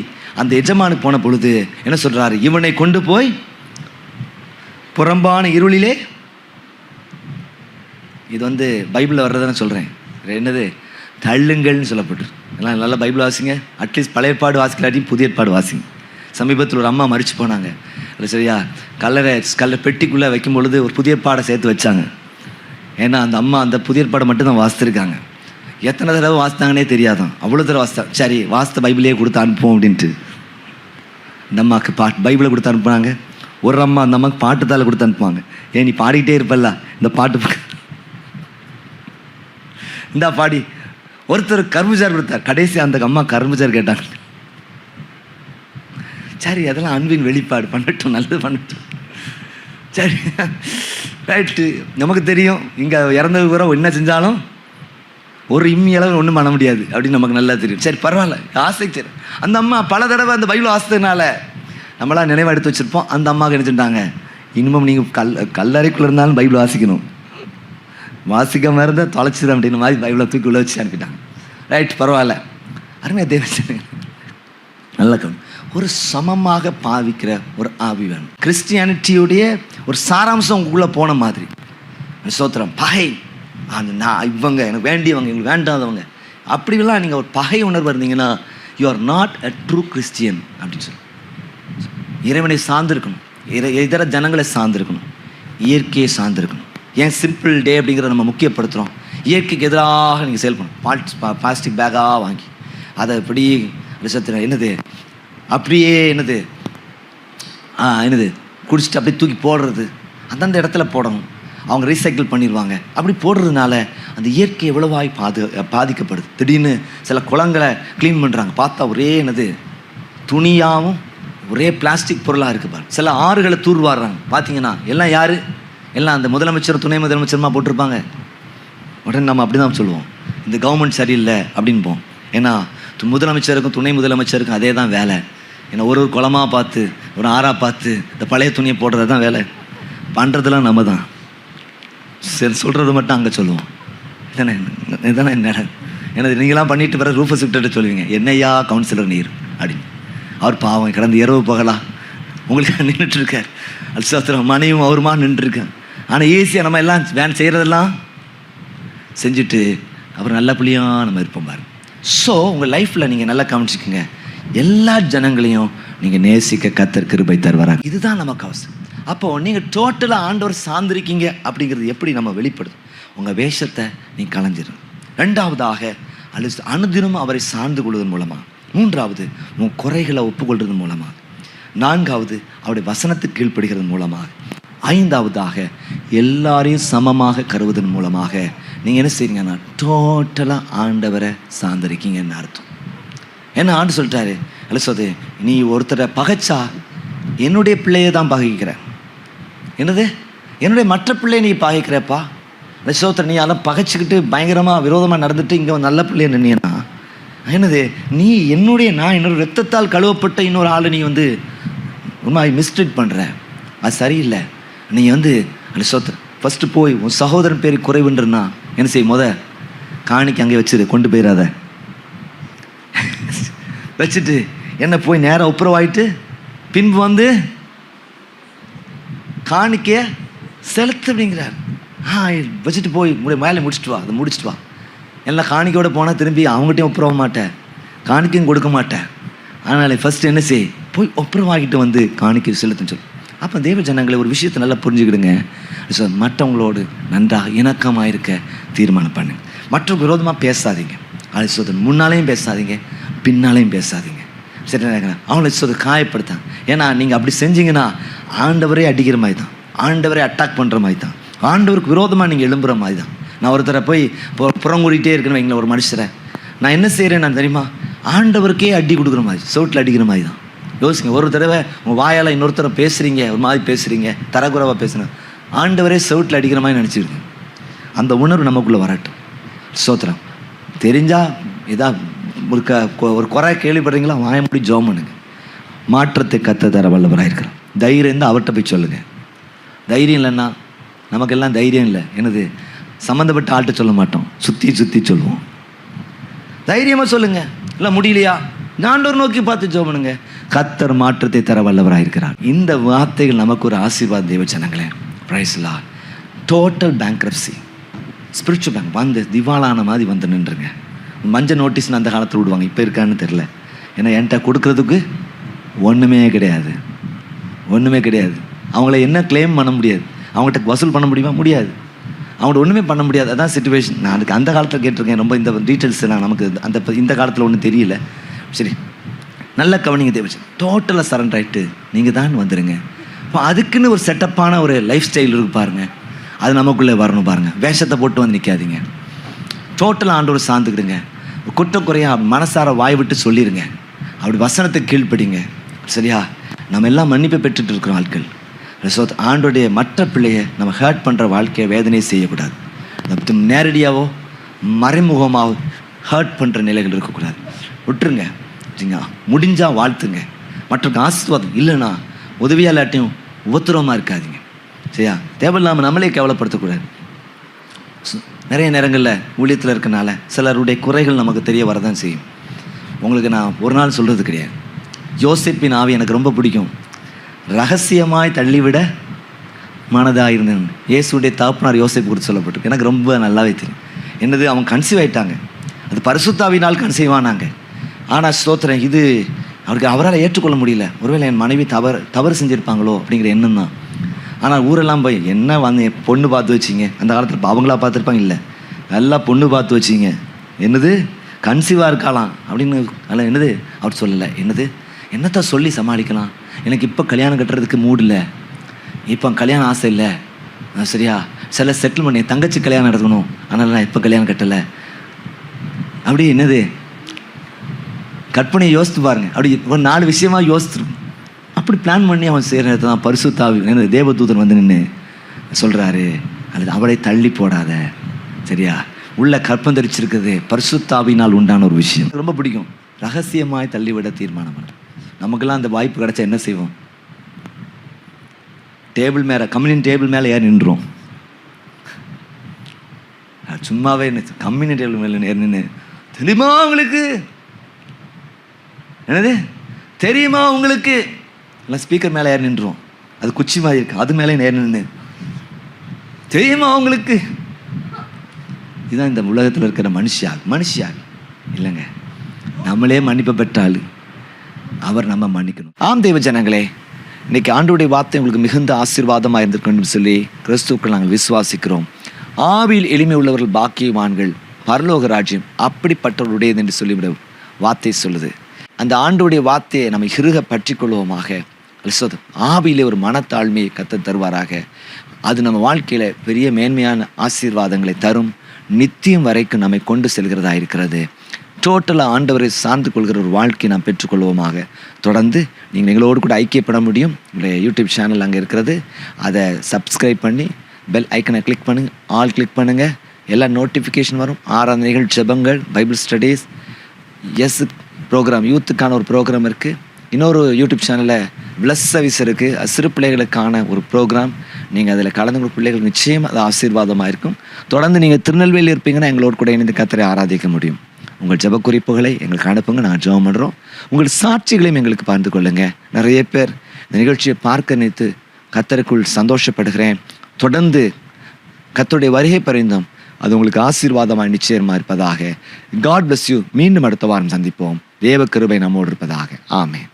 Speaker 2: அந்த எஜமானுக்கு போன பொழுது என்ன சொல்றாரு, இவனை கொண்டு போய் புறம்பான இருளிலே, இது வந்து பைபிளில் வர்றதுன்னு சொல்கிறேன், என்னது தள்ளுங்கள்னு சொல்லப்பட்டு. எல்லாம் நல்லா பைபிள் வாசிங்க, அட்லீஸ்ட் பழைய ஏற்பாடு வாசிக்கலாட்டியும் புதிய ஏற்பாடு வாசிங்க. சமீபத்தில் ஒரு அம்மா மறிச்சு போனாங்க, இல்லை சரியா, கல்லறை பெட்டிக்குள்ளே வைக்கும் பொழுது ஒரு புதிய ஏற்பாடை சேர்த்து வச்சாங்க. ஏன்னா அந்த அம்மா அந்த புதிய ஏற்பாடை மட்டும் தான் வாசித்திருக்காங்க. எத்தனை தடவை வாசித்தாங்கன்னே தெரியாதான், அவ்வளோ தடவை வாசித்தா. சரி வாசித்த பைபிளையே கொடுத்து அனுப்புவோம் அப்படின்ட்டு இந்த அம்மாவுக்கு பைபிளை கொடுத்து அனுப்புனாங்க. ஒரு அம்மா அந்த அம்மாவுக்கு பாட்டுத்தால கொடுத்து அனுப்புவாங்க. ஏன் நீ பாடிக்கிட்டே இருப்பல்ல, இந்த பாட்டு இந்தா பாடி. ஒருத்தர் கரும்புச்சார் கொடுத்தார், கடைசி அந்த அம்மா கரும்புச்சார் கேட்டாங்க. சரி அதெல்லாம் அன்பின் வெளிப்பாடு, பண்ணட்டும், நல்லது பண்ணட்டும், சரி ரைட்டு. நமக்கு தெரியும் இங்கே இறந்தது கூட என்ன செஞ்சாலும் ஒரு இம்மியளவு ஒன்றும் பண்ண முடியாது அப்படின்னு நமக்கு நல்லா தெரியும். சரி பரவாயில்ல, ஆசை சரி. அந்த அம்மா பல தடவை அந்த பைபிள் வாசித்ததுனால நம்மளாம் நினைவு எடுத்து வச்சுருப்போம். அந்த அம்மாவுக்கு நினைச்சுட்டாங்க, இனிமேல் நீங்கள் கல்லறைக்குள்ளே இருந்தாலும் பைபிள் வாசிக்கணும், வாசிக்காம இருந்தால் தொலைச்சிடும் அப்படின்னு மாதிரி பைபிளை தூக்கி உள்ள வச்சு அனுப்பிட்டாங்க. ரைட் பரவாயில்ல. அருமையாக தேவச்சனை நல்ல கவனம். ஒரு சமமாக பாவிக்கிற ஒரு ஆவி வேணும். கிறிஸ்டியானிட்டியுடைய ஒரு சாராம்சம் உங்களுக்குள்ளே போன மாதிரி. சோத்திரம் பகை, அந்த நான் இவங்க எனக்கு வேண்டியவங்க இவங்களுக்கு வேண்டாதவங்க அப்படிலாம் நீங்கள் ஒரு பகை உணர்வு இருந்தீங்கன்னா you are not a true Christian அப்படின்னு சொல்லி. இறைவனை சார்ந்திருக்கணும், இதர ஜனங்களை சார்ந்திருக்கணும், இயற்கையை சார்ந்திருக்கணும். ஏன் சிம்பிள் டே அப்படிங்கிறத நம்ம முக்கியப்படுத்துகிறோம்? இயற்கைக்கு எதிராக நீங்கள் செயல்படணும். பிளாஸ்டிக் பேக்காக வாங்கி அதை இப்படி விஷயத்தில் என்னது அப்படியே என்னது குடிச்சிட்டு அப்படியே தூக்கி போடுறது, அந்தந்த இடத்துல போடணும். அவங்க ரீசைக்கிள் பண்ணிடுவாங்க. அப்படி போடுறதுனால அந்த இயற்கை எவ்வளவாய் பாதிக்கப்படுது. திடீர்னு சில குளங்களை க்ளீன் பண்ணுறாங்க, பார்த்தா ஒரே துணியாகவும் ஒரே பிளாஸ்டிக் பொருளாக இருக்குது பாரு. சில ஆறுகளை தூர்வாடுறாங்க, பார்த்தீங்கன்னா எல்லாம் யார், எல்லாம் அந்த முதலமைச்சர் துணை முதலமைச்சருமா போட்டிருப்பாங்க. உடனே நம்ம அப்படி தான் சொல்லுவோம், இந்த கவர்மெண்ட் சரியில்லை அப்படின்போம். ஏன்னா முதலமைச்சருக்கும் துணை முதலமைச்சருக்கும் அதே தான் வேலை. ஏன்னா ஒரு குளமாக பார்த்து ஒரு ஆறாக பார்த்து இந்த பழைய துணியை போடுறது தான் வேலை. பண்ணுறதுலாம் நம்ம தான், சரி சொல்கிறது மட்டும் அங்கே சொல்லுவோம். இதானே என்ன எனது நீங்களாம் பண்ணிட்டு பிறகு ரூஃபஸ் விட்டுட்டு சொல்லுவீங்க, என்னையா கவுன்சிலர் நீர் அப்படின்னு. அவர் பாவம் கடந்த இரவு பகலா உங்களுக்கு நின்றுட்டு இருக்கார். அல்சோத்திரம் மனையும் அவருமா நின்றுருக்கேன். ஆனால் ஈஸியாக நம்ம எல்லாம் வேன் செய்கிறதெல்லாம் செஞ்சுட்டு அப்புறம் நல்ல பிள்ளையாக நம்ம இருப்போம் பாருங்க. ஸோ உங்கள் லைஃப்பில் நீங்கள் நல்லா கவனிச்சுக்கோங்க, எல்லா ஜனங்களையும் நீங்கள் நேசிக்க கர்த்தர் கிருபை தருவாராங்க. இதுதான் நமக்கு அவசியம். அப்போது நீங்கள் டோட்டலாக ஆண்டவர் சார்ந்திருக்கீங்க அப்படிங்கிறது எப்படி நம்ம வெளிப்படுது? உங்கள் வேஷத்தை நீங்கள் களைஞ்சிடும். ரெண்டாவதாக அனுதினமும் அவரை சார்ந்து கொள்வதன் மூலமாக. மூன்றாவது உன் குறைகளை ஒப்புக்கொள்வதன் மூலமாக. நான்காவது அவருடைய வசனத்துக்கு கீழ்ப்படுகிறது மூலமாக. ஐந்தாவதாக எல்லாரையும் சமமாக கருவதன் மூலமாக நீங்கள் என்ன செய்றீங்கன்னா டோட்டலாக ஆண்டவரை சார்ந்திருக்கீங்கன்னு அர்த்தம். என்ன ஆண்டு சொல்லிட்டாரு, அல்ல சொல்லுது, நீ ஒருத்தரை பகைச்சா என்னுடைய பிள்ளையை தான் பகைக்கிற. என்னது? என்னுடைய மற்ற பிள்ளையை நீ பகைக்கிறப்பா. சோத்திர நீ அதெல்லாம் பகைச்சிக்கிட்டு பயங்கரமாக விரோதமாக நடந்துட்டு இங்கே நல்ல பிள்ளையை நின்னா என்னது? நீ நான் என்னோட ரத்தத்தால் கழுவப்பட்ட இன்னொரு ஆளை நீ ஒரு மாதிரி மிஸ்ட்ரீட் பண்ணுற. அது சரியில்லை. நீ அந்த சோத்திர ஃபஸ்ட்டு போய் உன் சகோதரன் பேர் குறைவுன்றனா என்ன செய்ய? காணிக்கு அங்கே வச்சிரு, கொண்டு போயிடாத. வச்சுட்டு என்ன போய் நேராக ஒப்புரவாயிட்டு பின்பு காணிக்க செலுத்து அப்படிங்கிறார். வச்சுட்டு போய் மேலே முடிச்சுட்டு வா, அதை முடிச்சுட்டு வா. எல்லாம் காணிக்கையோட போனால் திரும்பி அவங்ககிட்டையும் ஒப்புரவ மாட்டேன், காணிக்கையும் கொடுக்க மாட்டேன். அதனால் ஃபஸ்ட்டு என்ன செய், போய் ஒப்புரவாகிட்டு காணிக்கை செலுத்துன்னு சொல்லு. அப்போ தேவ ஜனங்களை ஒரு விஷயத்தை நல்லா புரிஞ்சுக்கிடுங்க. மற்றவங்களோடு நன்றாக இணக்கமாக இருக்க தீர்மானம் பண்ணுங்க. மற்ற விரோதமாக பேசாதீங்க. அது சொல்றது முன்னாலேயும் பேசாதீங்க, பின்னாலேயும் பேசாதீங்க. சரி அவங்கள சொல்றது காயப்படுத்தான். ஏன்னா நீங்கள் அப்படி செஞ்சீங்கன்னா ஆண்டவரே அடிக்கிற மாதிரி தான், ஆண்டவரே அட்டாக் பண்ணுற மாதிரி தான், ஆண்டவருக்கு விரோதமாக நீங்கள் எழும்புகிற மாதிரி தான். நான் ஒருத்தரை போய் புறங்கூடிட்டே இருக்கணும் வைங்களேன், ஒரு மனுஷரை நான் என்ன செய்கிறேன் நான் தெரியுமா? ஆண்டவருக்கே அடி கொடுக்குற மாதிரி, சோட்டில் அடிக்கிற மாதிரி தான். யோசிங்க, ஒரு தடவை உங்கள் வாயால் இன்னொருத்தரை பேசுகிறீங்க, ஒரு மாதிரி பேசுகிறீங்க, தரக்குறைவாக பேசுகிறேன், ஆண்டவரே சவுட்டில் அடிக்கிற மாதிரி நினச்சிருக்கு. அந்த உணர்வு நமக்குள்ளே வரட்டும். ஸ்தோத்திரம். தெரிஞ்சால் ஒரு குறை கேள்விப்படுறீங்களா, வாய முடி ஜெபம் பண்ணுங்க. மாற்றத்தை கத்த தர வல்லவராக இருக்கிறோம். தைரியம் இருந்தால் அவர்கிட்ட போய் சொல்லுங்கள். தைரியம் இல்லைன்னா நமக்கெல்லாம் தைரியம் இல்லை. என்னது? சம்மந்தப்பட்ட ஆள்கிட்ட சொல்ல மாட்டோம், சுற்றி சொல்லுவோம். தைரியமாக சொல்லுங்கள். இல்லை முடியலையா, ஆண்டவர் நோக்கி பார்த்து ஜெபம் பண்ணுங்க. கர்த்தர் மாற்றத்தை தர வல்லவராக இருக்கிறார். இந்த வார்த்தைகள் நமக்கு ஒரு ஆசீர்வாதம் தேவ ஜனங்களே. Praise Lord. Total bankruptcy, spiritual bank திவாலான மாதிரி நின்றுங்க. மஞ்சள் நோட்டீஸ்னு அந்த காலத்தில் விடுவாங்க, இப்போ இருக்கான்னு தெரில. ஏன்னா என்கிட்ட கொடுக்குறதுக்கு ஒன்றுமே கிடையாது. அவங்கள என்ன கிளைம் பண்ண முடியாது, அவங்ககிட்ட வசூல் பண்ண முடியுமா? முடியாது. அவங்கள்ட்ட ஒன்றுமே பண்ண முடியாது. அதான் சிச்சுவேஷன். நான் அதுக்கு அந்த காலத்தில் கேட்டிருக்கேன். ரொம்ப இந்த டீட்டெயில்ஸ் எல்லாம் நமக்கு இந்த காலத்தில் ஒன்றும் தெரியல. சரி, நல்ல கவனிங்க தேவச்சு. டோட்டலாக சரண்டர் ஆகிட்டு நீங்கள் தான் வந்துடுங்க. இப்போ அதுக்குன்னு ஒரு செட்டப்பான ஒரு லைஃப் ஸ்டைல் இருக்கு பாருங்கள், அது நமக்குள்ளே வரணும் பாருங்கள். வேஷத்தை போட்டு நிற்காதீங்க. டோட்டலாக ஆண்டவர் சார்ந்துக்கிடுங்க. குறையாக மனசார வாய் விட்டு சொல்லிடுங்க. அப்படி வசனத்தை கீழ்ப்படிங்க. சரியா? நம்ம எல்லாம் மன்னிப்பை பெற்றுட்டு இருக்கிறோம் ஆட்கள். ஆண்டோடைய மற்ற பிள்ளையை நம்ம ஹர்ட் பண்ணுற வாழ்க்கையை வேதனையை செய்யக்கூடாது. நேரடியாகவோ மறைமுகமாகவோ ஹர்ட் பண்ணுற நிலைகள் இருக்கக்கூடாது. விட்டுருங்க. சரிங்களா? முடிஞ்சால் வாழ்த்துங்க. மற்றவங்க ஆசீர்வாதம் இல்லைன்னா உதவியாக இல்லாட்டியும் உபத்திரவமாக இருக்காதீங்க. சரியா? தேவையில்லாமல் நம்மளே கேவலப்படுத்தக்கூடாது. நிறைய நேரங்களில் ஊழியத்தில் இருக்கனால சிலருடைய குறைகள் நமக்கு தெரிய வரதான் செய்யும். உங்களுக்கு நான் ஒரு நாள் சொல்கிறது கிடையாது. யோசேப்பின் ஆவி எனக்கு ரொம்ப பிடிக்கும். ரகசியமாய் தள்ளிவிட மனதாக இருந்தேன். இயேசுடைய தகப்பனார் யோசேப்பு குறித்து சொல்லப்பட்டிருக்கு. எனக்கு ரொம்ப நல்லாவே தெரியும். என்னது? அவங்க கன்சீவ் ஆகிட்டாங்க. அது பரிசுத்தாவினால் கன்சீவ் ஆனாங்க. ஆனால் ஸ்தோத்திரம், இது அவரால் ஏற்றுக்கொள்ள முடியல. ஒருவேளை என் மனைவி தவறு செஞ்சுருப்பாங்களோ அப்படிங்கிற எண்ணம் தான். ஆனால் ஊரெல்லாம் போய் என்ன பொண்ணு பார்த்து வச்சிங்க. அந்த காலத்தில் அவங்களா பார்த்துருப்பாங்க. இல்லை, நல்லா பொண்ணு பார்த்து வச்சிங்க. என்னது? கன்சீவாக இருக்கலாம் அப்படின்னு. அதில் என்னது அவர் சொல்லலை. என்னத்தை சொல்லி சமாளிக்கலாம்? எனக்கு இப்போ கல்யாணம் கட்டுறதுக்கு மூடு இல்லை, இப்போ கல்யாணம் ஆசை இல்லை. சரியா? சில செட்டில்மெண்ட், என் தங்கச்சி கல்யாணம் நடக்கணும், அதனால் நான் இப்போ கல்யாணம் கட்டலை. அப்படி என்னது கற்பனையை யோசித்து பாருங்கள். அப்படி ஒரு 4 விஷயமா யோசித்துருக்கும். அப்படி பிளான் பண்ணி அவன் செய்கிறத தான் பரிசுத்தாவி தேவதூதன் நின்று சொல்கிறாரு, அல்லது அவளை தள்ளி போடாத. சரியா? உள்ள கற்பம் தரிச்சிருக்கிறது பரிசுத்தாவினால் உண்டான ஒரு விஷயம். ரொம்ப பிடிக்கும். ரகசியமாய் தள்ளிவிட தீர்மானம் பண்ண. நமக்கெல்லாம் அந்த வாய்ப்பு கிடைச்சா என்ன செய்வோம்? டேபிள் மேலே, கம்யூனியன் டேபிள் மேலே ஏறி நின்றுரும். சும்மாவே கம்யூனியன் டேபிள் மேலே ஏறி நின்று, தெரியுமா உங்களுக்கு? என்னது தெரியுமா உங்களுக்கு? இல்லை ஸ்பீக்கர் மேலே ஏறி நின்றுவோம். அது குச்சி மாதிரி இருக்கு, அது மேலே ஏறி நின்று தெரியுமா உங்களுக்கு? இதுதான் இந்த உலகத்தில் இருக்கிற மனுஷியாக இல்லைங்க. நம்மளே மன்னிப்பு பெற்றால் அவர் நம்ம மன்னிக்கணும். ஆம் தேவ ஜனங்களே, இன்னைக்கு ஆண்டவருடைய வார்த்தை உங்களுக்கு மிகுந்த ஆசீர்வாதமாக இருந்திருக்கணும் சொல்லி கிறிஸ்துவுக்குள் நாங்கள் விசுவாசிக்கிறோம். ஆவியில் எளிமை உள்ளவர்கள் பாக்கியவான்கள், பரலோக ராஜ்யம் அப்படிப்பட்டவருடையது என்று சொல்லிவிட வார்த்தை சொல்லுது. அந்த ஆண்டவருடைய வார்த்தையை நம்ம இறுக பற்றி கொள்வோமாக. ஆவியிலே ஒரு மனத்தாழ்மையை கத்த தருவாராக. அது நம்ம வாழ்க்கையில் பெரிய மேன்மையான ஆசீர்வாதங்களை தரும். நித்தியம் வரைக்கும் நம்மை கொண்டு செல்கிறதா இருக்கிறது. டோட்டலாக ஆண்டவரை சார்ந்து கொள்கிற ஒரு வாழ்க்கையை நாம் பெற்றுக்கொள்வோமாக. தொடர்ந்து நீங்கள் எங்களோடு கூட ஐக்கியப்பட முடியும். உங்களுடைய யூடியூப் சேனல் அங்கே இருக்கிறது. அதை சப்ஸ்கிரைப் பண்ணி பெல் ஐக்கனை கிளிக் பண்ணுங்கள், ஆல் கிளிக் பண்ணுங்கள். எல்லா நோட்டிஃபிகேஷன் வரும். ஆராதனைகள், ஜெபங்கள், பைபிள் ஸ்டடீஸ், ப்ரோக்ராம், யூத்துக்கான ஒரு ப்ரோக்ராம் இருக்குது. இன்னொரு யூடியூப் சேனலில் பிளஸ் சர்வீஸ் இருக்குது, சிறு பிள்ளைகளுக்கான ஒரு ப்ரோக்ராம். நீங்கள் அதில் கலந்து பிள்ளைகள் நிச்சயம் அது ஆசீர்வாதமாக இருக்கும். தொடர்ந்து நீங்கள் திருநெல்வேலி இருப்பீங்கன்னா எங்களோடு கூட இணைந்து கர்த்தரை ஆராதிக்க முடியும். உங்கள் ஜெப குறிப்புகளை எங்களுக்கு அனுப்புங்க, நாங்கள் ஜெபம் பண்ணுறோம். உங்கள் சாட்சிகளையும் எங்களுக்கு பகிர்ந்து கொள்ளுங்கள். நிறைய பேர் இந்த நிகழ்ச்சியை பார்க்க நினைத்து கர்த்தருக்குள் சந்தோஷப்படுகிறேன். தொடர்ந்து கர்த்தருடைய வருகை பரிந்தும் அது உங்களுக்கு ஆசீர்வாதமாக நிச்சயமாக இருப்பதாக. God bless you. மீண்டும் அடுத்த வாரம் சந்திப்போம். தேவ கிருபை நம்மோடு இருப்பதாக. ஆமென்.